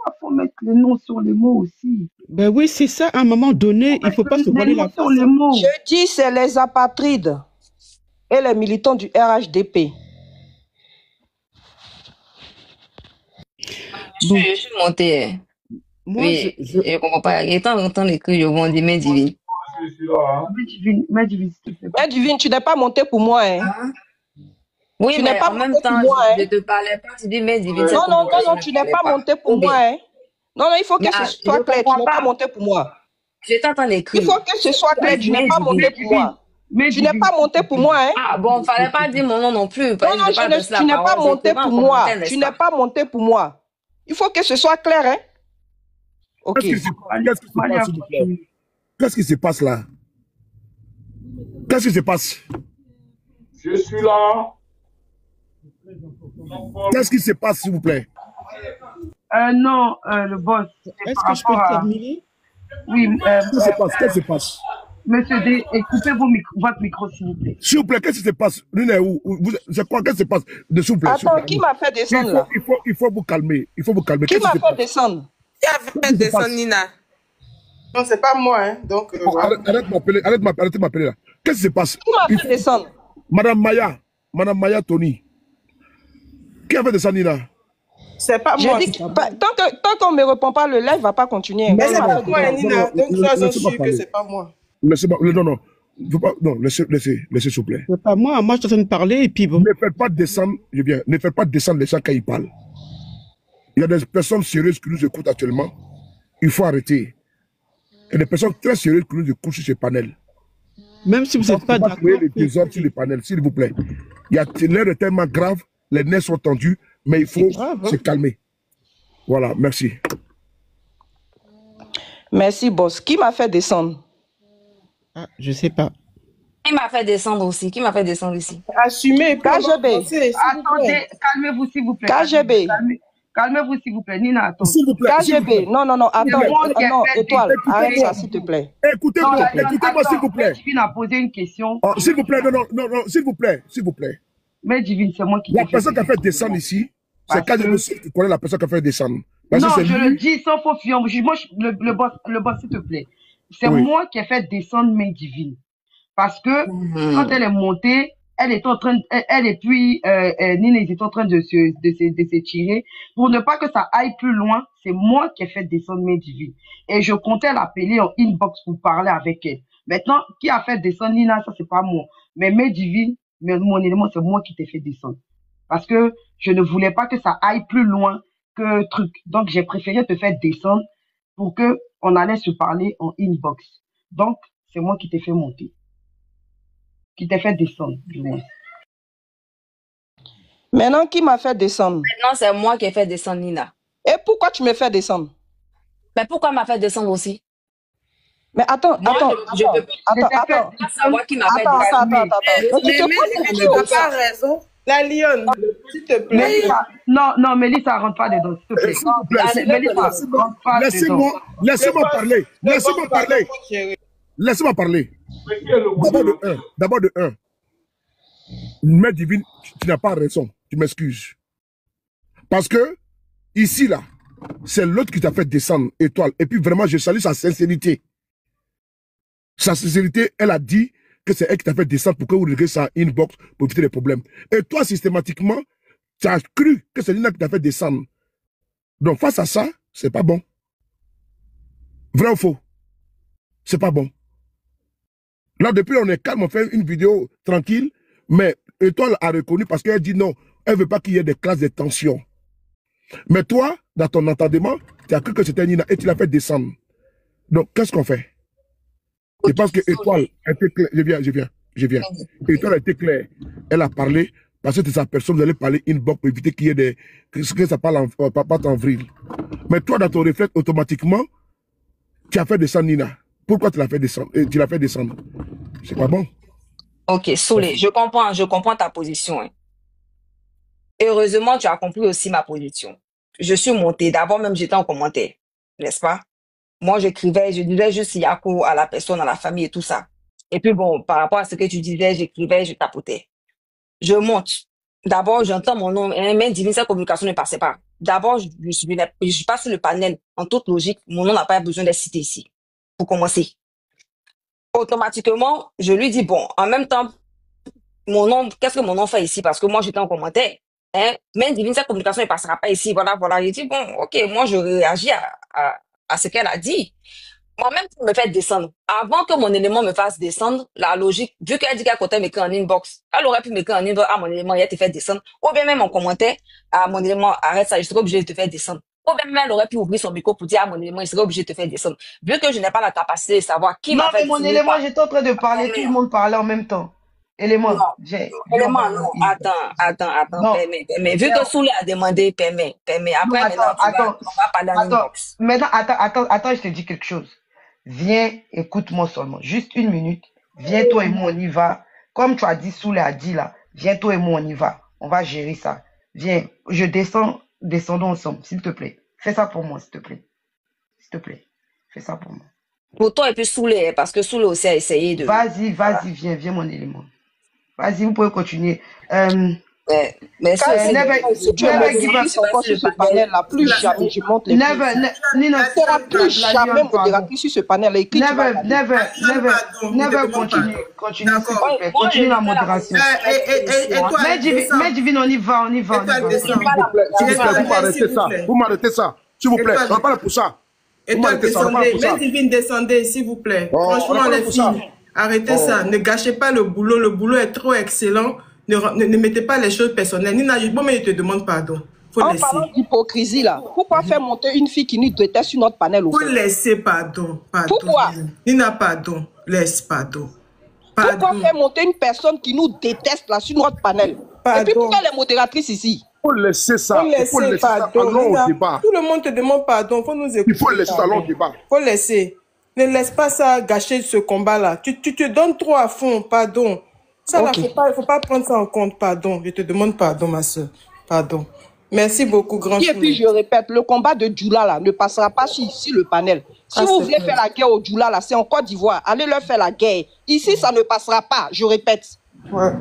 Il faut mettre les noms sur les mots aussi. Ben oui, c'est ça, à un moment donné, il ne faut pas se voiler la face. Je dis, c'est les apatrides et les militants du RHDP. Bon. Je suis montée. Moi, oui, je ne comprends pas. Il y a tant longtemps que je vends des mains divines. Main divine, tu n'es pas monté pour moi, hein. Ah. Oui, mais en même temps, je ne te parlais pas, tu dis mais divine. Non, tu n'es pas monté pour moi, hein. Non, il faut que ce soit clair, tu n'es pas monté pour moi. Je t'entends écrire. Il faut que ce soit clair, tu n'es pas monté pour moi. Tu n'es pas monté pour moi, hein. Ah bon, il ne fallait pas dire mon nom non plus. Non, tu n'es pas monté pour moi. Tu n'es pas monté pour moi. Il faut que ce soit clair, hein. Ok. Qu'est-ce qui se passe là? Qu'est-ce qui se passe? Je suis là. Qu'est-ce qui se passe, s'il vous plaît? Non, le boss. Est-ce que je peux terminer? Oui. Qu'est-ce qui se passe? Monsieur D, écoutez votre micro, s'il vous plaît. S'il vous plaît, qu'est-ce qui se passe? C'est quoi? Qu'est-ce qui se passe? S'il vous plaît. Attends, qui m'a fait descendre là? Il faut vous calmer. Il faut vous calmer. Qui m'a fait descendre? Qui a fait descendre Nina? Non, c'est pas moi, hein. Donc, arrête de m'appeler là. Qu'est-ce qui se passe? Qui m'a fait descendre? Madame Maya Tony. Qui a fait descendre Nina? C'est pas moi. Tant qu'on ne me répond pas, le live ne va pas continuer. Mais c'est pas moi, Nina. Donc, sois sûr que c'est pas moi. Non, laissez s'il vous plaît. C'est pas moi, moi je suis en train de parler et puis bon. Ne faites pas descendre, ne faites pas descendre les gens quand ils parlent. Il y a des personnes sérieuses qui nous écoutent actuellement. Il faut arrêter. Il y a des personnes très sérieuses qui nous écoutent sur ce panel. Même si vous n'êtes pas d'accord. Les désordres sur le panel, s'il vous plaît. L'air est tellement grave, les nerfs sont tendus, mais il faut se calmer. Voilà, merci. Merci, boss. Qui m'a fait descendre? Ah, je sais pas. Qui m'a fait descendre aussi? Qui m'a fait descendre ici? Assumez. KGB. Attendez, calmez-vous, s'il vous plaît. KGB. Calmez-vous, s'il vous plaît. Nina, attends. S'il vous plaît. KGB. Non, attends. Non, Étoile, arrête ça, s'il te plaît. Écoutez-moi, s'il vous plaît. Divine a posé une question. S'il vous plaît, non, s'il vous plaît. Mais Divine, c'est moi qui La personne qui a fait descendre ici, c'est KGB qui connaît la personne qui a fait descendre. Non, je le dis sans faux fion. Moi, le boss, s'il te plaît. C'est moi qui ai fait descendre Main Divine. Parce que quand elle est montée, elle est en train, elle et puis Nina, ils étaient en train de se tirer. Pour ne pas que ça aille plus loin, c'est moi qui ai fait descendre Main Divine. Et je comptais l'appeler en inbox pour parler avec elle. Maintenant, qui a fait descendre Nina, ça c'est pas moi. Mais Main Divine, mon élément, c'est moi qui t'ai fait descendre. Parce que je ne voulais pas que ça aille plus loin que truc. Donc, j'ai préféré te faire descendre pour que on allait se parler en inbox. Donc, c'est moi qui t'ai fait monter. Qui t'ai fait descendre, du moins. Maintenant, qui m'a fait descendre? Maintenant, c'est moi qui ai fait descendre Nina. Et pourquoi tu me fais descendre? Mais pourquoi m'a fait descendre aussi? Mais attends, Moi, attends, je peux attends, pas savoir qui m'a fait attends, descendre. Mais tu te Mais poses tu n'as pas raison. La lionne, s'il te plaît. Mélissa, non, Mélissa, rentre pas dedans, s'il te plaît. S'il vous plaît, Mélissa, rentre pas dedans. Laissez-moi parler. Laissez-moi parler. Laissez-moi parler. D'abord de un. Mère divine, tu n'as pas raison. Tu m'excuses. Parce que, ici, là, c'est l'autre qui t'a fait descendre, étoile. Et puis vraiment, je salue sa sincérité. Sa sincérité, elle a dit que c'est elle qui t'a fait descendre pour que vous regardiez sa inbox pour éviter les problèmes. Et toi, systématiquement, tu as cru que c'est Nina qui t'a fait descendre. Donc, face à ça, c'est pas bon. Vrai ou faux? C'est pas bon. Là, depuis, on est calme, on fait une vidéo tranquille, mais Étoile a reconnu parce qu'elle dit non, elle veut pas qu'il y ait des classes de tension. Mais toi, dans ton entendement, tu as cru que c'était Nina et tu l'as fait descendre. Donc, qu'est-ce qu'on fait? Je pense que Étoile a été claire. Je viens. Étoile a été claire. Elle a parlé parce que c'est sa personne, vous allez parler inbox pour éviter qu'il y ait des. que ça parle en vrille. Mais toi, dans ton réflexe, automatiquement, tu as fait descendre Nina. Pourquoi tu l'as fait descendre? Tu l'as fait descendre. C'est pas bon. Ok, Soulé, je comprends ta position. Hein. Heureusement, tu as compris aussi ma position. Je suis montée. D'abord, même j'étais en commentaire, n'est-ce pas? Moi, j'écrivais, je disais juste Yako à la personne, à la famille et tout ça. Et puis bon, par rapport à ce que tu disais, j'écrivais, je tapotais. Je monte. D'abord, j'entends mon nom. Même divine, cette communication ne passait pas. D'abord, je suis pas sur le panel. En toute logique, mon nom n'a pas besoin d'être cité ici. Pour commencer. Automatiquement, je lui dis, bon, en même temps, mon nom, qu'est-ce que mon nom fait ici? Parce que moi, j'étais en commentaire. Hein? Même divine, cette communication ne passera pas ici. Voilà. J'ai dit, bon, ok, moi, je réagis à ce qu'elle a dit. Moi-même, pour me faire descendre, avant que mon élément me fasse descendre, la logique, vu qu'elle dit qu'à côté m'écrit en inbox, elle aurait pu m'écrire en inbox, ah, mon élément, il a été fait descendre. Ou bien même en commentaire, ah, mon élément, arrête ça, je serai obligé de te faire descendre. Ou bien même elle aurait pu ouvrir son micro pour dire, ah, mon élément, il serait obligé de te faire descendre. Vu que je n'ai pas la capacité de savoir qui m'a fait descendre. Non, mais mon élément, j'étais en train de parler, tout le monde parlait en même temps. Élément, Élément, non, attends, permets. Vu que Soulé a demandé, permets. Après, on va parler en inbox. Maintenant, attends, je te dis quelque chose. Viens, écoute-moi seulement. Juste une minute. Viens, toi et moi, on y va. Comme tu as dit, Soulé a dit là. Viens, toi et moi, on y va. On va gérer ça. Viens, je descendons ensemble, s'il te plaît. Fais ça pour moi, s'il te plaît. S'il te plaît. Fais ça pour moi. Pour toi et puis Soulé, parce que Soulé aussi a essayé de... Vas-y, viens mon élément. Vas-y, vous pouvez continuer. Mais si tu me dis encore sur ce panel-là, plus jamais je monte les pieds. Nina, tu ne seras plus jamais modératrice sur ce panel-là. Never, continue. Continue la modération. Mais divine, on y va. Vous m'arrêtez ça. S'il vous plaît, on parle pour ça. Et toi, descendez. Divine, descendez, s'il vous plaît. Franchement, les filles, arrêtez ça. Ne gâchez pas le boulot. Le boulot est trop excellent. Ne mettez pas les choses personnelles. Nina, mais je te demande pardon. En parlant d'hypocrisie, là, pourquoi faire monter une fille qui nous déteste sur notre panel? Faut laisser, pardon. Pourquoi? Nina, pardon. Laisse, pardon. Pourquoi faire monter une personne qui nous déteste là sur notre panel? Et puis pourquoi les modératrices ici? Il faut laisser ça. Il faut laisser ça. Allons au débat. Tout le monde te demande pardon. Faut nous écouter. Il faut laisser ça. Allons au débat. Faut laisser. Ne laisse pas ça gâcher ce combat-là. Tu te donnes trop à fond. Pardon. Ça, là, faut pas prendre ça en compte. Pardon. Je te demande pardon, ma soeur. Pardon. Merci beaucoup, grand Et puis, je répète, le combat de Djoula, là, ne passera pas ici, le panel. Si vous voulez faire la guerre au Djoula, là, c'est en Côte d'Ivoire. Allez leur faire la guerre. Ici, ça ne passera pas, je répète. Ouais.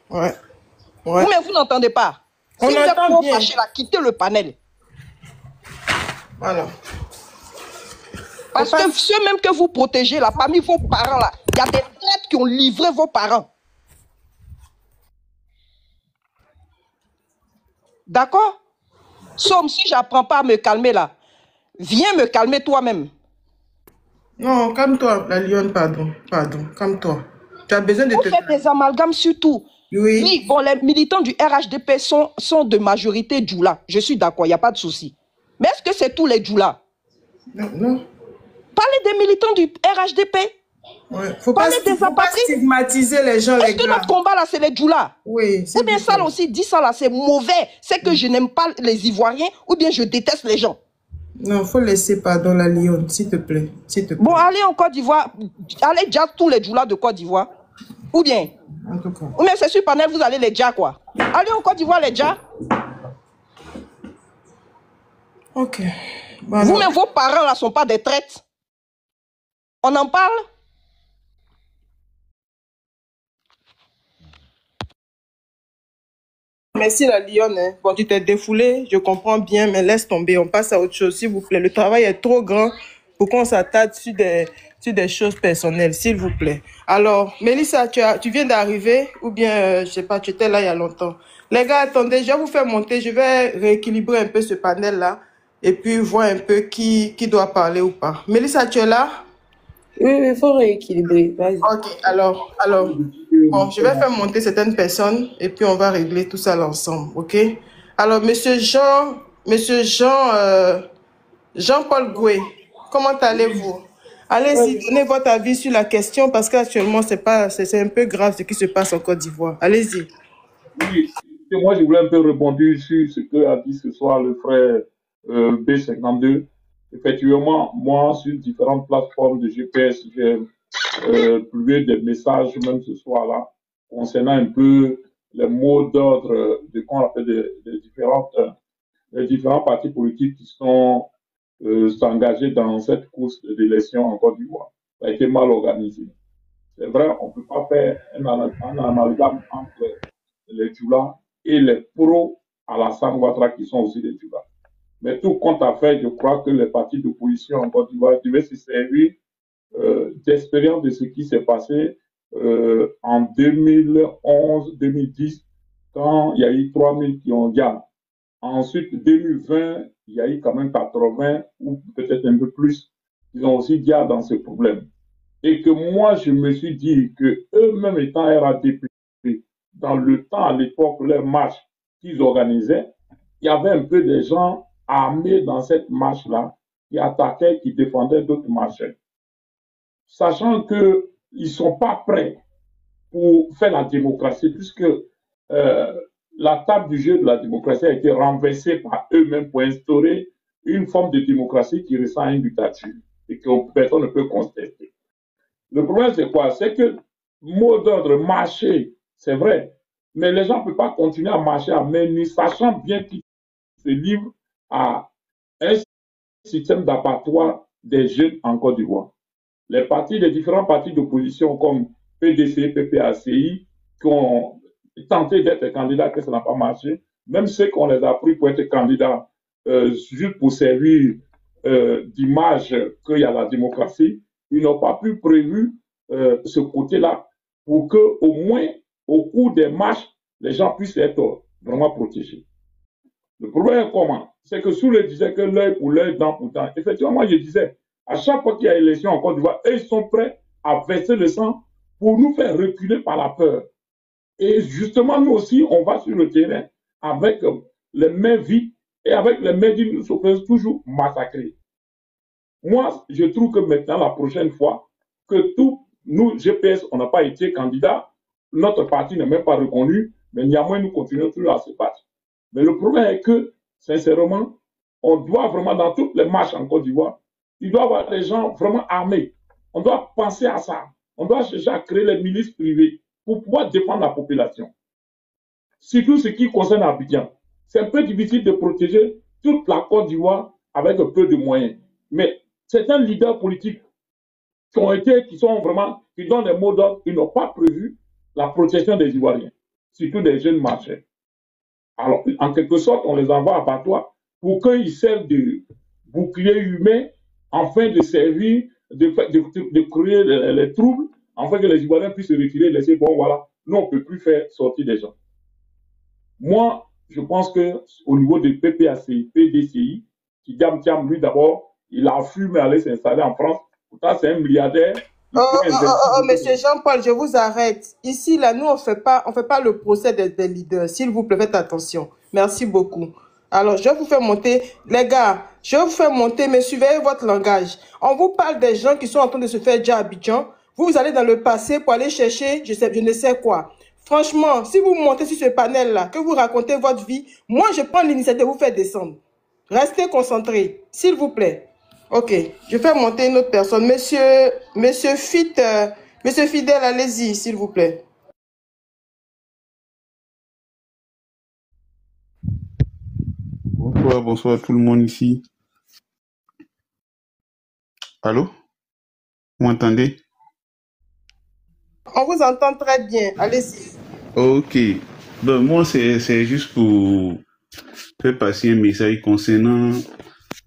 Mais vous n'entendez pas. Si vous êtes trop fâché, là, quittez le panel. Voilà. Parce que ceux même que vous protégez, là, parmi vos parents, là, il y a des traîtres qui ont livré vos parents. D'accord? Somme, si j'apprends pas à me calmer là, viens me calmer toi-même. Non, calme-toi, la lionne, pardon, calme-toi. Tu as besoin de te... faire des amalgames surtout. Oui, bon, les militants du RHDP sont de majorité Djoula. Je suis d'accord, il n'y a pas de souci. Mais est-ce que c'est tous les Djoula? Non. Parlez des militants du RHDP. Ouais. Faut Parlez des pas apatrides. stigmatiser les gens, les Est-ce que gars. notre combat là, c'est les Djoula? Oui, Ou bien ça là aussi, dis ça là, c'est mauvais. C'est que je n'aime pas les Ivoiriens ou bien je déteste les gens. Non, faut laisser pardon la Lyon, s'il te plaît. S'il te plaît. Bon, allez en Côte d'Ivoire, allez déjà tous les Djoula de Côte d'Ivoire. Ou bien, En tout cas. ou bien c'est sur panel, vous allez les déjà quoi. Allez en Côte d'Ivoire les déjà. Ok. Bon, alors, Vous-même, vos parents là sont pas des traites. On en parle? merci la Lyon. Hein. Bon, tu t'es défoulé, je comprends bien, mais laisse tomber. On passe à autre chose, s'il vous plaît. Le travail est trop grand pour qu'on s'attarde sur des choses personnelles, s'il vous plaît. Alors, Mélissa, tu viens d'arriver ou bien, je sais pas, tu étais là il y a longtemps. Les gars, attendez, je vais vous faire monter, je vais rééquilibrer un peu ce panel-là et puis voir un peu qui doit parler ou pas. Mélissa, tu es là? Oui, il faut rééquilibrer. Vas-y. Ok, alors, bon, je vais faire monter certaines personnes et puis on va régler tout ça ensemble, ok? Alors, Jean-Paul Goué, comment allez-vous? Allez-y, donnez votre avis sur la question parce qu'actuellement, c'est un peu grave ce qui se passe en Côte d'Ivoire. Allez-y. Oui, et moi je voulais un peu répondre sur ce que a dit ce soir le frère B52. Effectivement, moi, sur différentes plateformes de GPS, j'ai publié des messages même ce soir-là concernant un peu les mots d'ordre de qu'on appelle des différents partis politiques qui sont engagés dans cette course d'élection en Côte d'Ivoire. Ça a été mal organisé. C'est vrai, on ne peut pas faire un amalgame entre les Djoula et les pros Alassane Ouattara qui sont aussi des Djoula. Mais tout compte à faire, je crois que les partis d'opposition en Côte d'Ivoire devaient se servir d'expérience de ce qui s'est passé en 2011-2010, quand il y a eu 3000 qui ont gagné. Ensuite, 2020, il y a eu quand même 80 ou peut-être un peu plus qui ont aussi gagné dans ce problème. Et que moi, je me suis dit que eux-mêmes étant RADP, dans le temps, à l'époque, leur marche qu'ils organisaient, il y avait un peu des gens armés dans cette marche-là, qui attaquaient, qui défendaient d'autres marcheurs. Sachant qu'ils ne sont pas prêts pour faire la démocratie, puisque la table du jeu de la démocratie a été renversée par eux-mêmes pour instaurer une forme de démocratie qui ressemble à une dictature et que personne ne peut contester. Le problème, c'est quoi? C'est que mot d'ordre, marcher, c'est vrai, mais les gens ne peuvent pas continuer à marcher à main nue, sachant bien qu'ils se livrent à un système d'abattoir des jeunes en Côte d'Ivoire. Les différents partis d'opposition comme PDC, PPACI, qui ont tenté d'être candidats, que ça n'a pas marché, même ceux qu'on les a pris pour être candidats, juste pour servir d'image qu'il y a la démocratie, ils n'ont pas pu prévu ce côté-là pour qu'au moins, au cours des marches, les gens puissent être vraiment protégés. Le problème est comment? C'est que Soule disait que l'œil pour l'œil, dent pour dent. Effectivement, moi je disais, à chaque fois qu'il y a élection en Côte d'Ivoire, ils sont prêts à verser le sang pour nous faire reculer par la peur. Et justement, nous aussi, on va sur le terrain avec les mains vides et avec les mains vides, nous sommes toujours massacrés. Moi, je trouve que maintenant, la prochaine fois, que nous, GPS, on n'a pas été candidats, notre parti n'est même pas reconnu, mais néanmoins, nous continuons toujours à se battre. Mais le problème est que, sincèrement, on doit vraiment, dans toutes les marches en Côte d'Ivoire, il doit y avoir des gens vraiment armés. On doit penser à ça. On doit chercher à créer les milices privées pour pouvoir défendre la population. Surtout ce qui concerne Abidjan. C'est un peu difficile de protéger toute la Côte d'Ivoire avec un peu de moyens. Mais certains leaders politiques qui donnent des mots d'ordre, ils n'ont pas prévu la protection des Ivoiriens, surtout des jeunes marchés. Alors, en quelque sorte, on les envoie à Batois pour qu'ils servent de bouclier humain afin de servir, de créer les troubles, afin que les Ivoiriens puissent se retirer et laisser, bon voilà, nous on ne peut plus faire sortir des gens. Moi, je pense qu'au niveau de PPACI, PDCI, qui Tiam, lui d'abord, il a fumé aller s'installer en France. Pourtant, c'est un milliardaire. Monsieur Jean-Paul, je vous arrête. Ici, là, nous, on fait pas le procès des leaders. S'il vous plaît, faites attention. Merci beaucoup. Alors, je vais vous faire monter. Les gars, je vais vous faire monter, mais surveillez votre langage. On vous parle des gens qui sont en train de se faire déjà à Abidjan. Vous allez dans le passé pour aller chercher je ne sais quoi. Franchement, si vous montez sur ce panel-là, que vous racontez votre vie, moi, je prends l'initiative de vous faire descendre. Restez concentrés, s'il vous plaît. Ok, je fais monter une autre personne. Monsieur Fidèle, allez-y, s'il vous plaît. Bonsoir, bonsoir à tout le monde ici. Allô? Vous m'entendez? On vous entend très bien, allez-y. Ok. Ben, moi, c'est juste pour faire passer un message concernant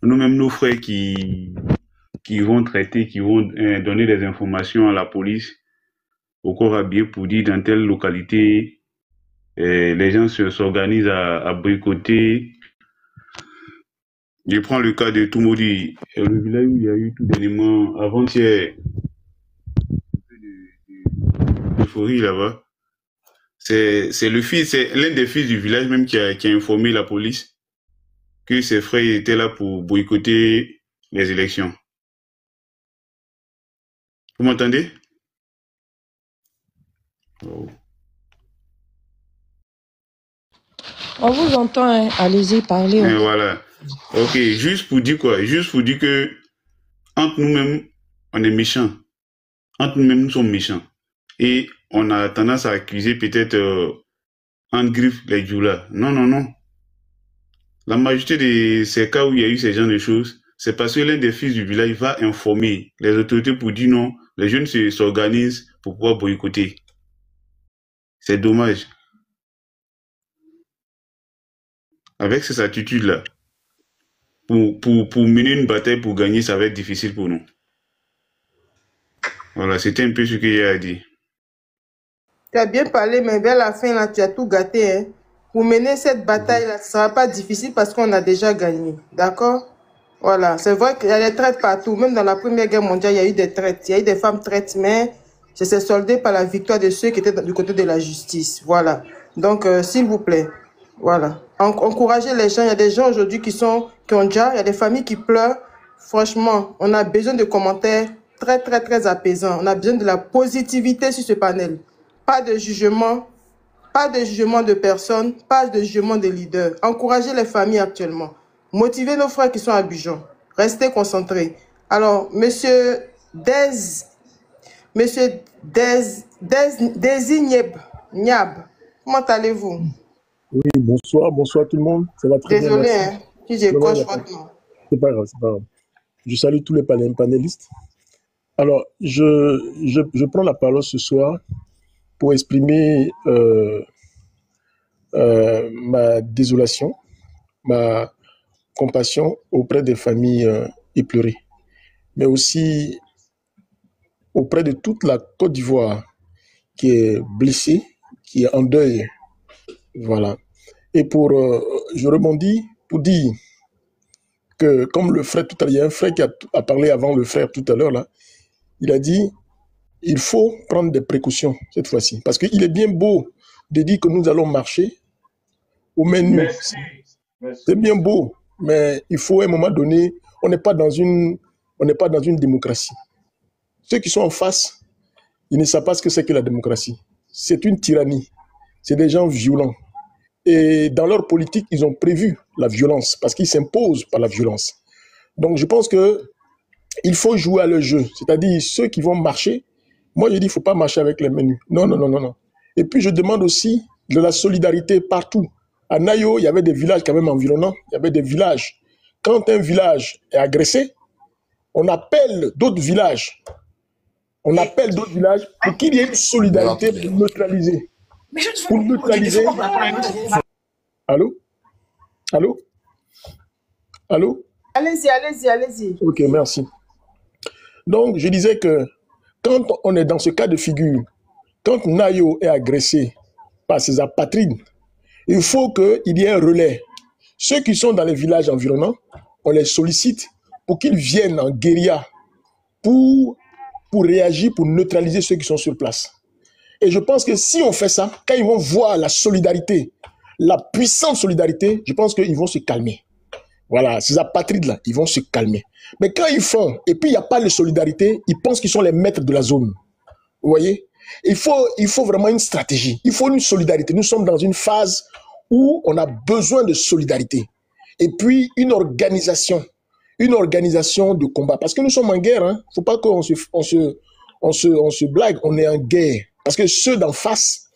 nous-mêmes, nos frères qui vont traiter, qui vont donner des informations à la police au corps habillé pour dire dans telle localité, les gens s'organisent à boycotter. Je prends le cas de Toumoudi, le village où il y a eu tout dernièrement avant-hier, d'euphorie là-bas. C'est l'un des fils du village même qui a informé la police que ses frères étaient là pour boycotter les élections. Vous m'entendez? Oh. On vous entend, hein. Allez-y, parlez. Et voilà. Ok, juste pour dire quoi? Juste pour dire que entre nous-mêmes, on est méchants. Entre nous-mêmes, nous sommes méchants. Et on a tendance à accuser peut-être en griffe les Djoula. Non, non, non. La majorité de ces cas où il y a eu ce genre de choses, c'est parce que l'un des fils du village va informer les autorités pour dire non, les jeunes s'organisent pour pouvoir boycotter. C'est dommage. Avec ces attitudes-là, pour mener une bataille, pour gagner, ça va être difficile pour nous. Voilà, c'était un peu ce qu'il y a à dire. Tu as bien parlé, mais vers la fin, là, tu as tout gâté. Hein. Pour mener cette bataille-là, ce ne sera pas difficile parce qu'on a déjà gagné. D'accord? Voilà. C'est vrai qu'il y a des traites partout. Même dans la Première Guerre mondiale, il y a eu des traites. Il y a eu des femmes traites, mais ça s'est soldé par la victoire de ceux qui étaient du côté de la justice. Voilà. Donc, s'il vous plaît, voilà. Encouragez les gens. Il y a des gens aujourd'hui qui ont déjà, il y a des familles qui pleurent. Franchement, on a besoin de commentaires très, très, très apaisants. On a besoin de la positivité sur ce panel. Pas de jugement de personnes, pas de jugement de leaders. Encouragez les familles actuellement. Motivez nos frères qui sont à Abidjan. Restez concentrés. Alors, Monsieur Niab, comment allez-vous? Oui, bonsoir tout le monde. Ça va très Désolé, bien. hein, si j'écorche votre nom. C'est pas grave, c'est pas grave. Je salue tous les panélistes. Alors, je prends la parole ce soir pour exprimer ma désolation, ma compassion auprès des familles éplorées, mais aussi auprès de toute la Côte d'Ivoire qui est blessée, qui est en deuil. Voilà. Et je rebondis pour dire que, comme le frère tout à l'heure, il y a un frère qui a parlé avant le frère tout à l'heure, là, il a dit, il faut prendre des précautions cette fois-ci. Parce qu'il est bien beau de dire que nous allons marcher au menu. C'est bien beau, mais il faut à un moment donné, on n'est pas dans une démocratie. Ceux qui sont en face, ils ne savent pas ce que c'est que la démocratie. C'est une tyrannie. C'est des gens violents. Et dans leur politique, ils ont prévu la violence parce qu'ils s'imposent par la violence. Donc je pense qu'il faut jouer à leur jeu. C'est-à-dire ceux qui vont marcher, moi je dis qu'il ne faut pas marcher avec les menus. Non, non, non, non, non. Et puis je demande aussi de la solidarité partout. À Nayo, il y avait des villages quand même environnants. Il y avait des villages. Quand un village est agressé, on appelle d'autres villages. On appelle d'autres villages pour qu'il y ait une solidarité pour neutraliser. Pour neutraliser. Allô? Allô? Allô? Allez-y, allez-y, allez-y. Ok, merci. Donc, je disais que quand on est dans ce cas de figure, quand Nayo est agressé par ses apatrides, il faut qu'il y ait un relais. Ceux qui sont dans les villages environnants, on les sollicite pour qu'ils viennent en guérilla pour réagir, pour neutraliser ceux qui sont sur place. Et je pense que si on fait ça, quand ils vont voir la solidarité, la puissante solidarité, je pense qu'ils vont se calmer. Voilà, ces apatrides-là, ils vont se calmer. Mais quand ils font, et puis il n'y a pas de solidarité, ils pensent qu'ils sont les maîtres de la zone. Vous voyez? Il faut vraiment une stratégie. Il faut une solidarité. Nous sommes dans une phase où on a besoin de solidarité. Et puis, une organisation de combat. Parce que nous sommes en guerre. Il ne faut pas qu'on se blague. On est en guerre. Parce que ceux d'en face,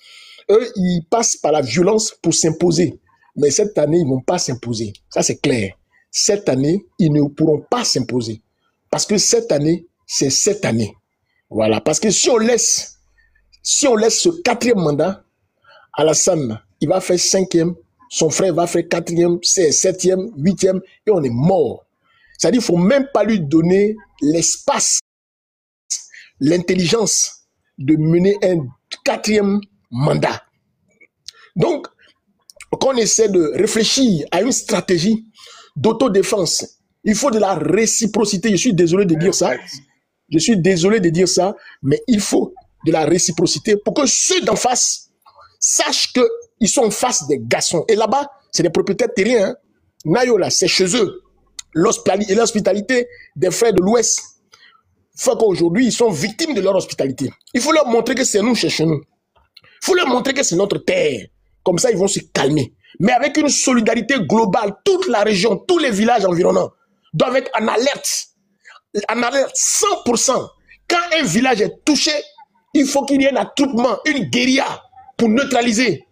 eux, ils passent par la violence pour s'imposer. Mais cette année, ils ne vont pas s'imposer. Ça, c'est clair. Cette année, ils ne pourront pas s'imposer. Parce que cette année, c'est cette année. Voilà. Parce que si on laisse ce 4e mandat, Alassane, il va faire 5e, son frère va faire 4e, 7e, 8e, et on est mort. C'est-à-dire qu'il ne faut même pas lui donner l'espace, l'intelligence de mener un 4e mandat. Donc, quand on essaie de réfléchir à une stratégie d'autodéfense, il faut de la réciprocité. Je suis désolé de dire ça. Je suis désolé de dire ça, mais il faut de la réciprocité pour que ceux d'en face sachent qu'ils sont en face des garçons. Et là-bas, c'est des propriétaires terriens. Hein. Nayola, c'est chez eux. L'hospitalité des frères de l'Ouest fait qu'aujourd'hui, ils sont victimes de leur hospitalité. Il faut leur montrer que c'est nous chez nous. Il faut leur montrer que c'est notre terre. Comme ça, ils vont se calmer. Mais avec une solidarité globale, toute la région, tous les villages environnants doivent être en alerte 100%. Quand un village est touché, il faut qu'il y ait un attroupement, une guérilla pour neutraliser.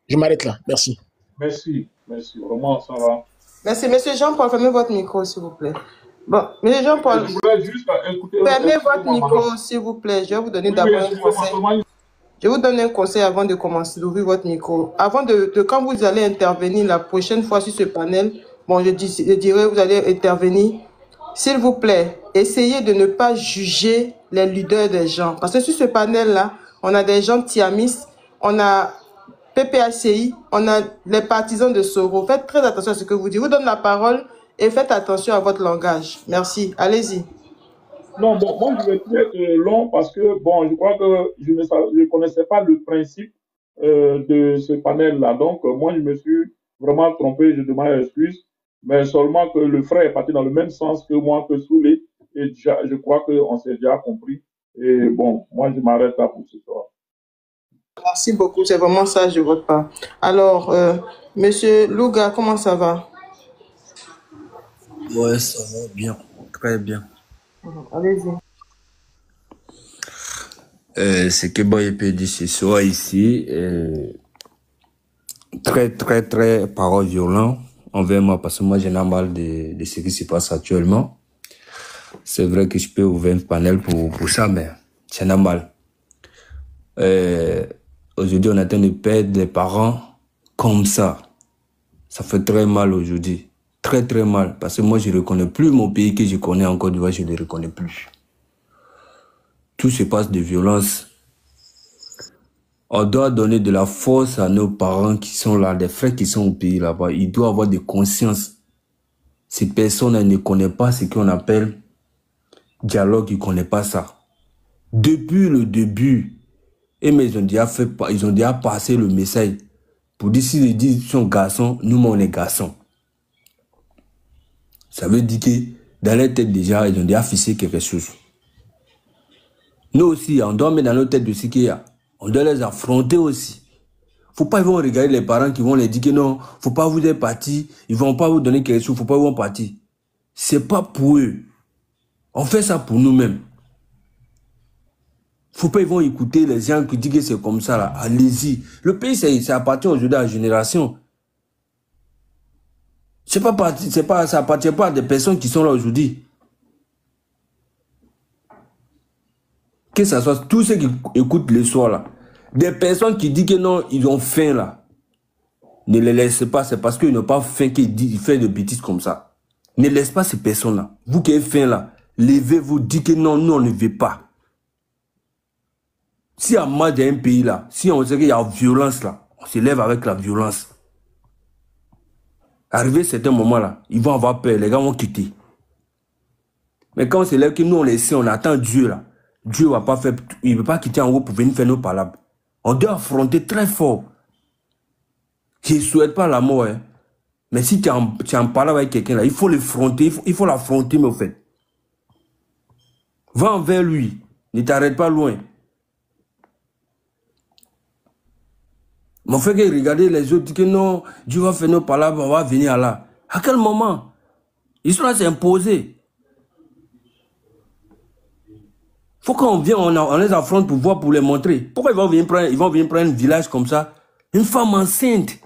Je m'arrête là. Merci. Merci. Vraiment, ça va. Merci. Monsieur Jean-Paul, fermez votre micro, s'il vous plaît. Bon, monsieur Jean-Paul, fermez votre micro, s'il vous plaît. Je vais vous donner d'abord un conseil. Je vous donne un conseil avant de commencer, d'ouvrir votre micro. Avant quand vous allez intervenir la prochaine fois sur ce panel, bon, je dirais, vous allez intervenir. S'il vous plaît, essayez de ne pas juger les leaders des gens. Parce que sur ce panel-là, on a des gens tiamistes, on a PPACI, on a les partisans de Soro. Faites très attention à ce que vous dites. Je vous donne la parole et faites attention à votre langage. Merci. Allez-y. Non, bon, moi je vais être long parce que, bon, je crois que je ne connaissais pas le principe de ce panel-là. Donc, moi, je me suis vraiment trompé, je demande excuse. Mais seulement que le frère est parti dans le même sens que moi, que Soulé. Et déjà, je crois qu'on s'est déjà compris. Et bon, moi, je m'arrête là pour ce soir. Merci beaucoup, c'est vraiment sage de votre part. Alors, monsieur Louga, comment ça va? Ouais, ça va bien, très bien. Allez-y. Ce que Boy peut dire ce soir ici, très parole violente envers moi, parce que moi j'ai mal de ce qui se passe actuellement. C'est vrai que je peux ouvrir un panel pour ça, mais c'est normal. Aujourd'hui, on est en train de perdre des parents comme ça. Ça fait très mal aujourd'hui. Très mal. Parce que moi, je ne reconnais plus mon pays que je connais en Côte d'Ivoire, je ne le reconnais plus. Tout se passe de violence. On doit donner de la force à nos parents qui sont là, des frères qui sont au pays là-bas. Ils doivent avoir de conscience. Ces personnes elles ne connaissent pas ce qu'on appelle dialogue, ils ne connaissent pas ça. Depuis le début, mais ils ont déjà passé le message. Pour dire s'ils disent qu'ils sont garçons, nous, on est garçons. Ça veut dire que dans leur tête déjà, ils ont déjà fixé quelque chose. Nous aussi, on doit mettre dans notre tête de ce qu'il y a. On doit les affronter aussi. Faut pas ils vont regarder les parents qui vont les dire que non, faut pas vous être partis, ils vont pas vous donner quelque chose, faut pas vous partir. C'est pas pour eux. On fait ça pour nous-mêmes. Faut pas ils vont écouter les gens qui disent que c'est comme ça là. Allez-y. Le pays, ça appartient aujourd'hui à la génération. Ça appartient pas à des personnes qui sont là aujourd'hui. Que ce soit tous ceux qui écoutent le soir là. Des personnes qui disent que non, ils ont faim là. Ne les laissez pas, c'est parce qu'ils n'ont pas faim qu'ils font de bêtises comme ça. Ne laissez pas ces personnes-là. Vous qui avez faim là, levez-vous, dites que non, nous on ne veut pas. Si à mal d'un pays là, si on sait qu'il y a violence là, on se lève avec la violence. Arrivé à certains moments là, ils vont avoir peur, les gars vont quitter. Mais quand on se lève, que nous on laisse, on attend Dieu là. Dieu va pas faire, il ne veut pas quitter en haut pour venir faire nos palabres. On doit affronter très fort. Je ne souhaite pas la mort, hein. Mais si tu es en palabre avec quelqu'un là, il faut l'affronter, il faut l'affronter, mais au fait. Va envers lui, ne t'arrête pas loin. Mon frère, regardez les autres, disent que non, Dieu va finir par là, on va venir là. À quel moment? Ils sont là, c'est imposé. Faut qu'on vienne, on les affronte pour voir, pour les montrer. Pourquoi ils vont venir prendre un village comme ça? Une femme enceinte.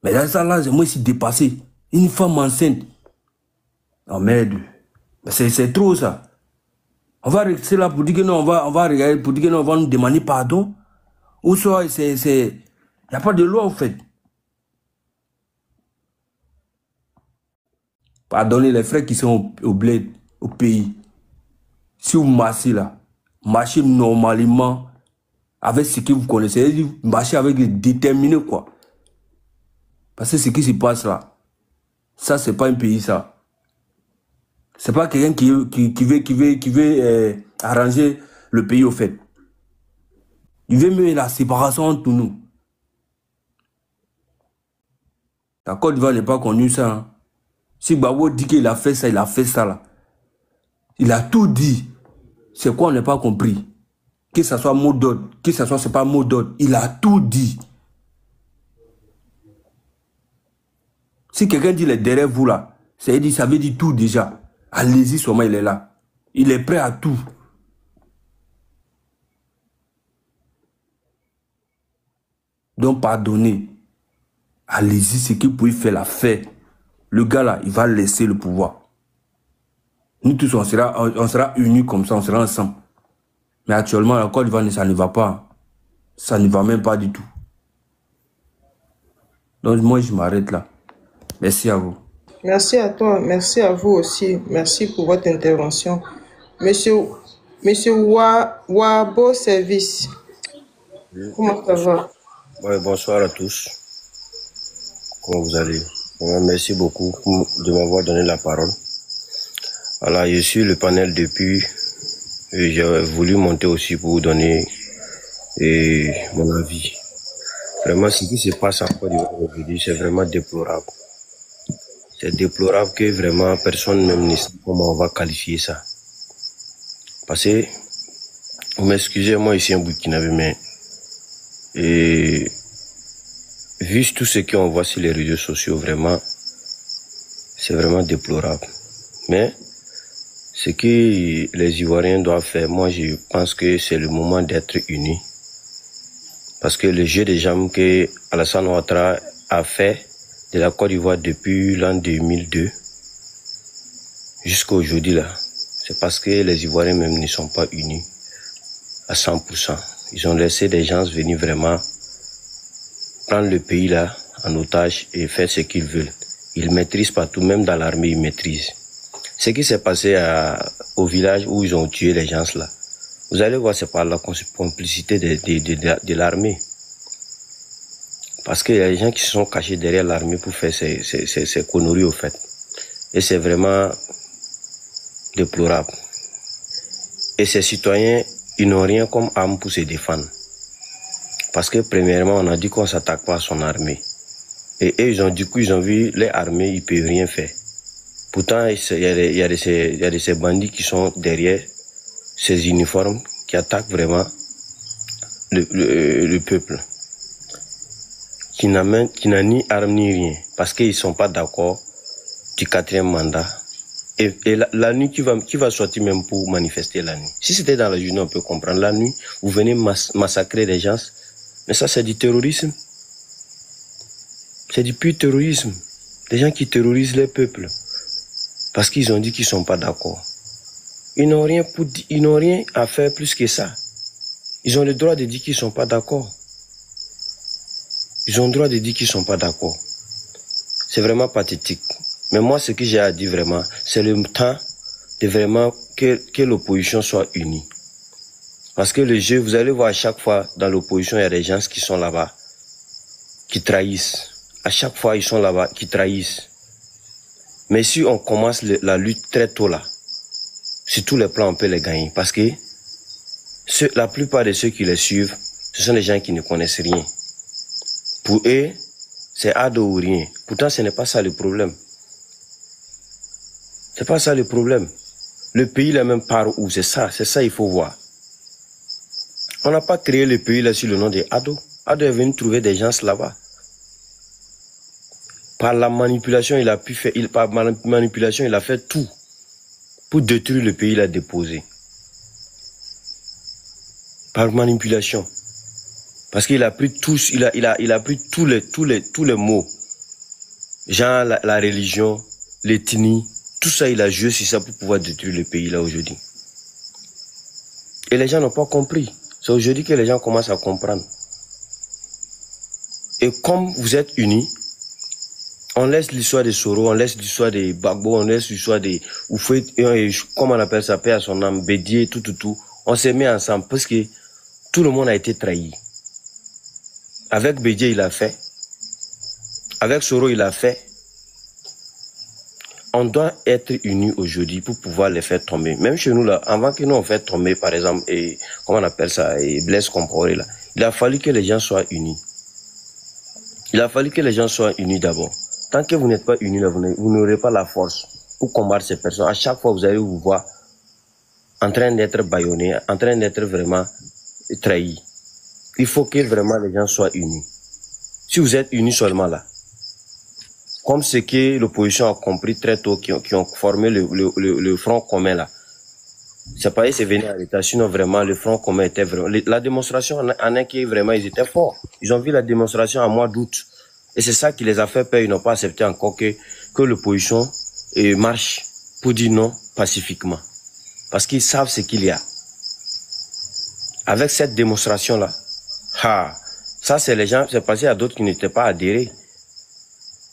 Mais là, ça, là, moi, je suis dépassé. Une femme enceinte. Oh merde. C'est trop, ça. On va rester là pour dire que non, on va regarder, pour dire que non, on va nous demander pardon. Ou soit, il n'y a pas de loi, en fait. Pardonnez les frères qui sont au bled, au pays. Si vous marchez là, marchez normalement avec ce que vous connaissez. Marchez avec les déterminés, quoi. Parce que ce qui se passe là, ça, c'est pas un pays, ça. C'est pas quelqu'un qui veut arranger le pays, au fait. Il veut mettre la séparation entre nous. La Côte d'Ivoire n'est pas connue, ça. Hein. Si Gbagbo dit qu'il a fait ça, il a fait ça, là. Il a tout dit. C'est quoi on n'a pas compris? Que ce soit mot d'ordre, que ce soit c'est pas mot d'ordre, il a tout dit. Si quelqu'un dit les derrière vous là, ça veut dire tout déjà. Allez-y, seulement il est là. Il est prêt à tout. Donc pardonnez. Allez-y, ce que vous pouvez faire la fête. Le gars là, il va laisser le pouvoir. Nous tous, on sera unis comme ça, on sera ensemble. Mais actuellement, la Côte d'Ivoire, ça ne va pas. Ça ne va même pas du tout. Donc moi, je m'arrête là. Merci à vous. Merci à toi, merci à vous aussi. Merci pour votre intervention. Monsieur Wabo Service, comment ça va? Ouais, bonsoir à tous. Comment vous allez? Merci beaucoup de m'avoir donné la parole. Voilà, je suis le panel depuis. J'ai voulu monter aussi pour vous donner mon avis. Vraiment, ce qui se passe en Côte d'Ivoire aujourd'hui, c'est vraiment déplorable. C'est déplorable que vraiment personne même ne sait comment on va qualifier ça. Parce que, vous m'excusez, moi ici en Burkinabé, mais vu tout ce qu'on voit sur les réseaux sociaux, vraiment, c'est vraiment déplorable. Mais ce que les Ivoiriens doivent faire, moi je pense que c'est le moment d'être unis. Parce que le jeu des jambes que Alassane Ouattara a fait de la Côte d'Ivoire depuis l'an 2002 jusqu'à aujourd'hui là, c'est parce que les Ivoiriens même ne sont pas unis à 100%. Ils ont laissé des gens venir vraiment prendre le pays là en otage et faire ce qu'ils veulent. Ils maîtrisent partout, même dans l'armée ils maîtrisent. Ce qui s'est passé au village où ils ont tué les gens là, vous allez voir, c'est par la complicité de l'armée. Parce qu'il y a des gens qui se sont cachés derrière l'armée pour faire ces conneries au fait. Et c'est vraiment déplorable. Et ces citoyens, ils n'ont rien comme arme pour se défendre. Parce que premièrement, on a dit qu'on ne s'attaque pas à son armée. Et eux, ils ont vu les armées, ils ne peuvent rien faire. Pourtant, il y a de ces bandits qui sont derrière ces uniformes qui attaquent vraiment le peuple. Qui n'a ni arme ni rien. Parce qu'ils ne sont pas d'accord du 4e mandat. Et la nuit, qui va sortir même pour manifester la nuit. Si c'était dans la journée, on peut comprendre. La nuit, vous venez massacrer les gens. Mais ça, c'est du terrorisme. C'est du pur terrorisme. Des gens qui terrorisent les peuples. Parce qu'ils ont dit qu'ils ne sont pas d'accord. Ils n'ont rien à faire plus que ça. Ils ont le droit de dire qu'ils ne sont pas d'accord. Ils ont le droit de dire qu'ils ne sont pas d'accord. C'est vraiment pathétique. Mais moi, ce que j'ai à dire vraiment, c'est le temps de vraiment que l'opposition soit unie. Parce que le jeu, vous allez voir à chaque fois, dans l'opposition, il y a des gens qui sont là-bas, qui trahissent. À chaque fois, ils sont là-bas, qui trahissent. Mais si on commence la lutte très tôt là, sur tous les plans, on peut les gagner. Parce que la plupart de ceux qui les suivent, ce sont des gens qui ne connaissent rien. Pour eux, c'est ado ou rien. Pourtant, ce n'est pas ça le problème. C'est pas ça le problème. Le pays là même part où? C'est ça il faut voir. On n'a pas créé le pays là sur le nom des ados. A dû venir trouver des gens là-bas. Par la manipulation, il a pu faire, par manipulation, il a fait tout pour détruire le pays, il a déposé. Par manipulation. Parce qu'il a pris tous, il a pris tous les mots. Genre la religion, l'ethnie, tout ça, il a joué sur ça pour pouvoir détruire le pays là aujourd'hui. Et les gens n'ont pas compris. C'est aujourd'hui que les gens commencent à comprendre. Et comme vous êtes unis, on laisse l'histoire des Soro, on laisse l'histoire des Bagbo, on laisse l'histoire des Oufouet, comment on appelle ça, paix à son âme, Bédié, tout. On s'est mis ensemble parce que tout le monde a été trahi. Avec Bédié, il a fait. Avec Soro, il a fait. On doit être unis aujourd'hui pour pouvoir les faire tomber. Même chez nous, là, avant que nous on fait tomber, par exemple, et comment on appelle ça, et Blaise Compaoré, là, il a fallu que les gens soient unis. Il a fallu que les gens soient unis d'abord. Tant que vous n'êtes pas unis, là, vous n'aurez pas la force pour combattre ces personnes. À chaque fois, vous allez vous voir en train d'être bâillonnés, en train d'être vraiment trahis. Il faut que vraiment les gens soient unis. Si vous êtes unis seulement là, comme ce que l'opposition a compris très tôt, qui ont formé le front commun là. C'est pas c'est venu à l'État, sinon vraiment le front commun était vraiment... La démonstration en un qui vraiment, ils étaient forts. Ils ont vu la démonstration en mois d'août. Et c'est ça qui les a fait peur, ils n'ont pas accepté encore que l'opposition marche pour dire non pacifiquement. Parce qu'ils savent ce qu'il y a. Avec cette démonstration-là, ça c'est les gens, c'est passé à d'autres qui n'étaient pas adhérés.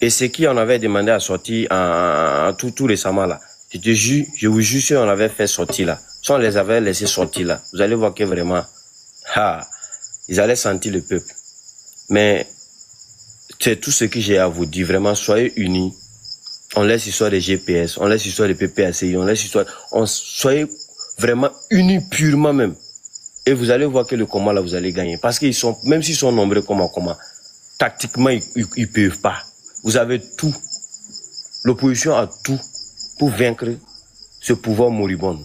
Et ce qui on avait demandé à sortir tout récemment là, je vous jure si on avait fait sortir là, si on les avait laissés sortir là, vous allez voir que vraiment, ils allaient sentir le peuple. Mais c'est tout ce que j'ai à vous dire, vraiment, soyez unis. On laisse l'histoire des GPS, on laisse l'histoire des PPACI, soyez vraiment unis purement même. Et vous allez voir que le combat là, vous allez gagner. Parce qu'ils sont, même s'ils sont nombreux comment, tactiquement, ils peuvent pas. Vous avez tout. L'opposition a tout pour vaincre ce pouvoir moribond.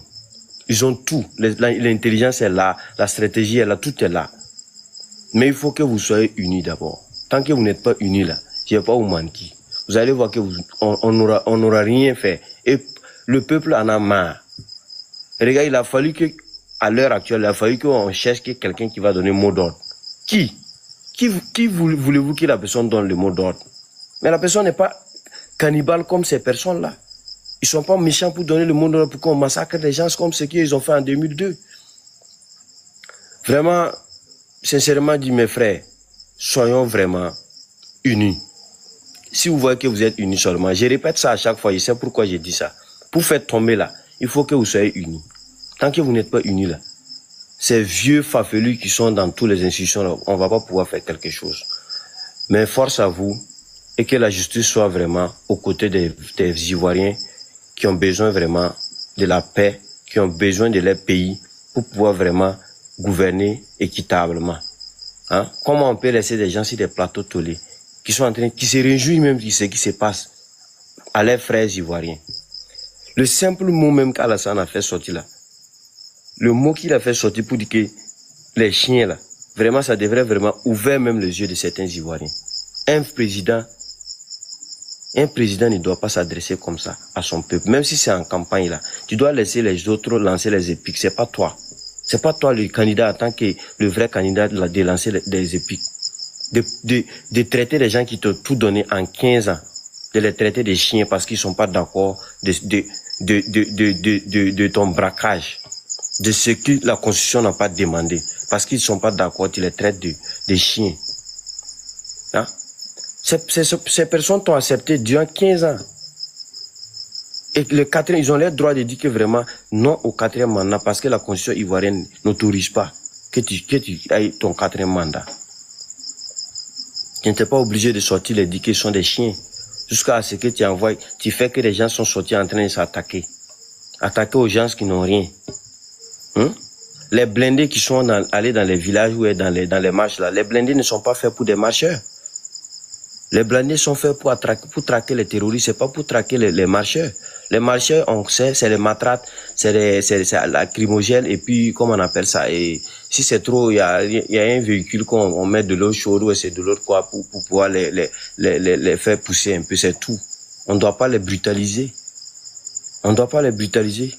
Ils ont tout. L'intelligence est là, la stratégie est là, tout est là. Mais il faut que vous soyez unis d'abord. Tant que vous n'êtes pas unis là, je ne vais pas vous mentir. Vous allez voir que on n'aura rien fait. Et le peuple en a marre. Regarde, il a fallu que, à l'heure actuelle, il a fallu qu'on cherche quelqu'un qui va donner le mot d'ordre. Qui voulez-vous que la personne donne le mot d'ordre? Mais la personne n'est pas cannibale comme ces personnes-là. Ils ne sont pas méchants pour donner le mot d'ordre pour qu'on massacre les gens comme ce qu'ils ont fait en 2002. Vraiment, sincèrement dit mes frères, soyons vraiment unis. Si vous voyez que vous êtes unis seulement, je répète ça à chaque fois, je sais pourquoi je dis ça. Pour faire tomber là, il faut que vous soyez unis. Tant que vous n'êtes pas unis là, ces vieux farfelus qui sont dans toutes les institutions là, on ne va pas pouvoir faire quelque chose. Mais force à vous, et que la justice soit vraiment aux côtés des Ivoiriens qui ont besoin vraiment de la paix, qui ont besoin de leur pays pour pouvoir vraiment gouverner équitablement. Hein? Comment on peut laisser des gens sur des plateaux tolés qui sont en train, qui se réjouissent même de ce qui se passe à leurs frères ivoiriens. Le simple mot même qu'Alassane a fait sortir là, le mot qu'il a fait sortir pour dire que les chiens là, vraiment ça devrait vraiment ouvrir même les yeux de certains Ivoiriens. Un président ne doit pas s'adresser comme ça à son peuple. Même si c'est en campagne là, tu dois laisser les autres lancer les épiques. C'est pas toi. C'est pas toi le candidat en tant que le vrai candidat de lancer les épiques. De traiter les gens qui t'ont tout donné en 15 ans. De les traiter des chiens parce qu'ils sont pas d'accord de ton braquage. De ce que la Constitution n'a pas demandé. Parce qu'ils sont pas d'accord, tu les traites de chiens. Hein? Ces personnes t'ont accepté durant 15 ans. Et le quatrième, ils ont le droit de dire que vraiment non au quatrième mandat parce que la Constitution ivoirienne n'autorise pas que tu ailles ton quatrième mandat. Tu n'es pas obligé de sortir les dire qu'ils sont des chiens. Jusqu'à ce que tu envoies, tu fais que les gens sont sortis en train de s'attaquer. Attaquer aux gens qui n'ont rien. Les blindés qui sont allés dans les villages ou dans les marches là, les blindés ne sont pas faits pour des marcheurs. Les blindés sont faits pour traquer les terroristes, c'est pas pour traquer les marcheurs. Les marchés, on sait, c'est les matraques, c'est la lacrymogène, et puis, comment on appelle ça, et si c'est trop, il y a un véhicule qu'on met de l'eau chaude, ou c'est de l'autre quoi, pour pouvoir les faire pousser un peu, c'est tout. On ne doit pas les brutaliser. On ne doit pas les brutaliser.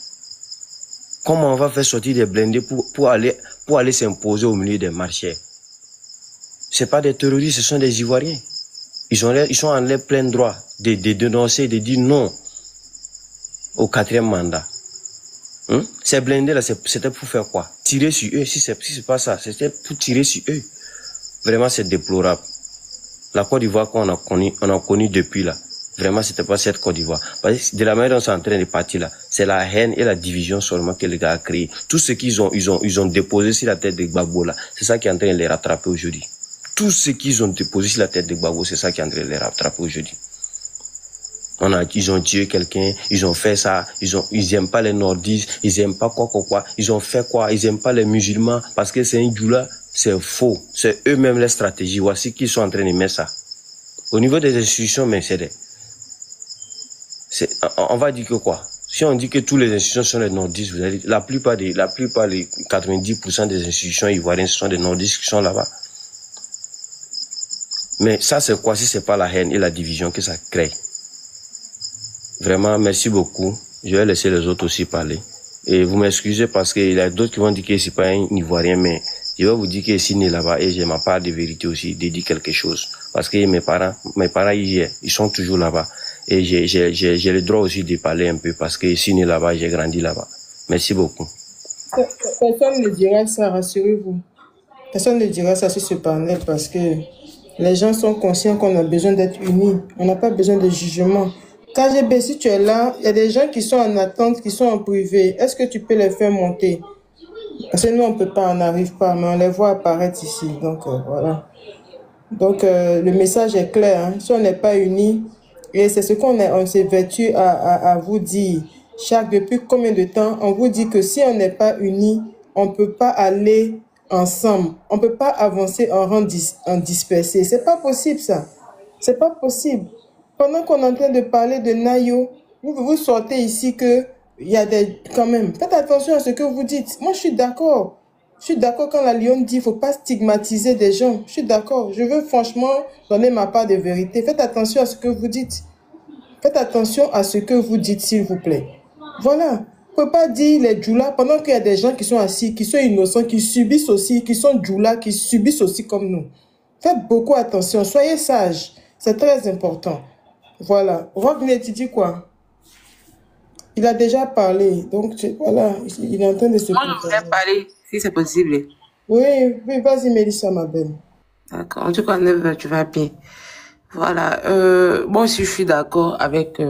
Comment on va faire sortir des blindés pour aller s'imposer au milieu des marchés? C'est pas des terroristes, ce sont des Ivoiriens. Ils sont en leur plein droit de dénoncer, de dire non au 4e mandat. Ces blindés-là, c'était pour faire quoi? Tirer sur eux. Si c'est pas ça, c'était pour tirer sur eux. Vraiment, c'est déplorable. La Côte d'Ivoire qu'on a connu depuis là, vraiment, c'était pas cette Côte d'Ivoire. Parce que de la manière dont c'est en train de partir là, c'est la haine et la division seulement que les gars ont créé. Tout ce qu'ils ont déposé sur la tête de Gbagbo là, c'est ça qui est en train de les rattraper aujourd'hui. Tout ce qu'ils ont déposé sur la tête de Gbagbo, c'est ça qui est en train de les rattraper aujourd'hui. Ils ont tué quelqu'un, ils ont fait ça, ils aiment pas les nordistes, ils aiment pas quoi, ils ont fait quoi, ils aiment pas les musulmans, parce que c'est un djoula, c'est faux, c'est eux-mêmes les stratégies, voici qu'ils sont en train de mettre ça. Au niveau des institutions, mais on va dire que quoi? Si on dit que toutes les institutions sont des nordistes, vous allez, la plupart des 90% des institutions ivoiriennes, ce sont des nordistes qui sont là-bas. Mais ça, c'est quoi si c'est pas la haine et la division que ça crée? Vraiment, merci beaucoup. Je vais laisser les autres aussi parler. Et vous m'excusez parce qu'il y a d'autres qui vont dire que c'est pas un Ivoirien, mais je vais vous dire que s'il est là-bas et j'ai ma part de vérité aussi, de dire quelque chose. Parce que mes parents, ils sont toujours là-bas. Et j'ai le droit aussi de parler un peu parce que s'il est là-bas, j'ai grandi là-bas. Merci beaucoup. Personne ne dira ça, rassurez-vous. Personne ne dira ça sur ce panel parce que les gens sont conscients qu'on a besoin d'être unis. On n'a pas besoin de jugement. KGB, si tu es là, il y a des gens qui sont en attente, qui sont en privé. Est-ce que tu peux les faire monter? Parce que nous, on ne peut pas, on n'arrive pas, mais on les voit apparaître ici. Donc, voilà. Donc, le message est clair. Hein. Si on n'est pas unis, et c'est ce on s'est vertu à vous dire. Depuis combien de temps, on vous dit que si on n'est pas unis, on ne peut pas aller ensemble. On ne peut pas avancer en rang dispersé. C'est pas possible, ça. C'est pas possible. Pendant qu'on est en train de parler de Nayo, vous sortez ici que il y a des... Quand même, faites attention à ce que vous dites. Moi, je suis d'accord. Je suis d'accord quand la Lyon dit qu'il ne faut pas stigmatiser des gens. Je suis d'accord. Je veux franchement donner ma part de vérité. Faites attention à ce que vous dites. Faites attention à ce que vous dites, s'il vous plaît. Voilà. On ne peut pas dire les djoulas pendant qu'il y a des gens qui sont assis, qui sont innocents, qui subissent aussi, qui sont djoulas, qui subissent aussi comme nous. Faites beaucoup attention. Soyez sages. C'est très important. Voilà. Wagner, tu dis quoi? Il a déjà parlé. Donc, voilà. Il est en train de se... Moi, je voudrais parler, si c'est possible. Oui, vas-y, Mélissa, ma belle. D'accord. En tout cas, 9h, tu vas bien. Voilà. Moi aussi, je suis d'accord avec...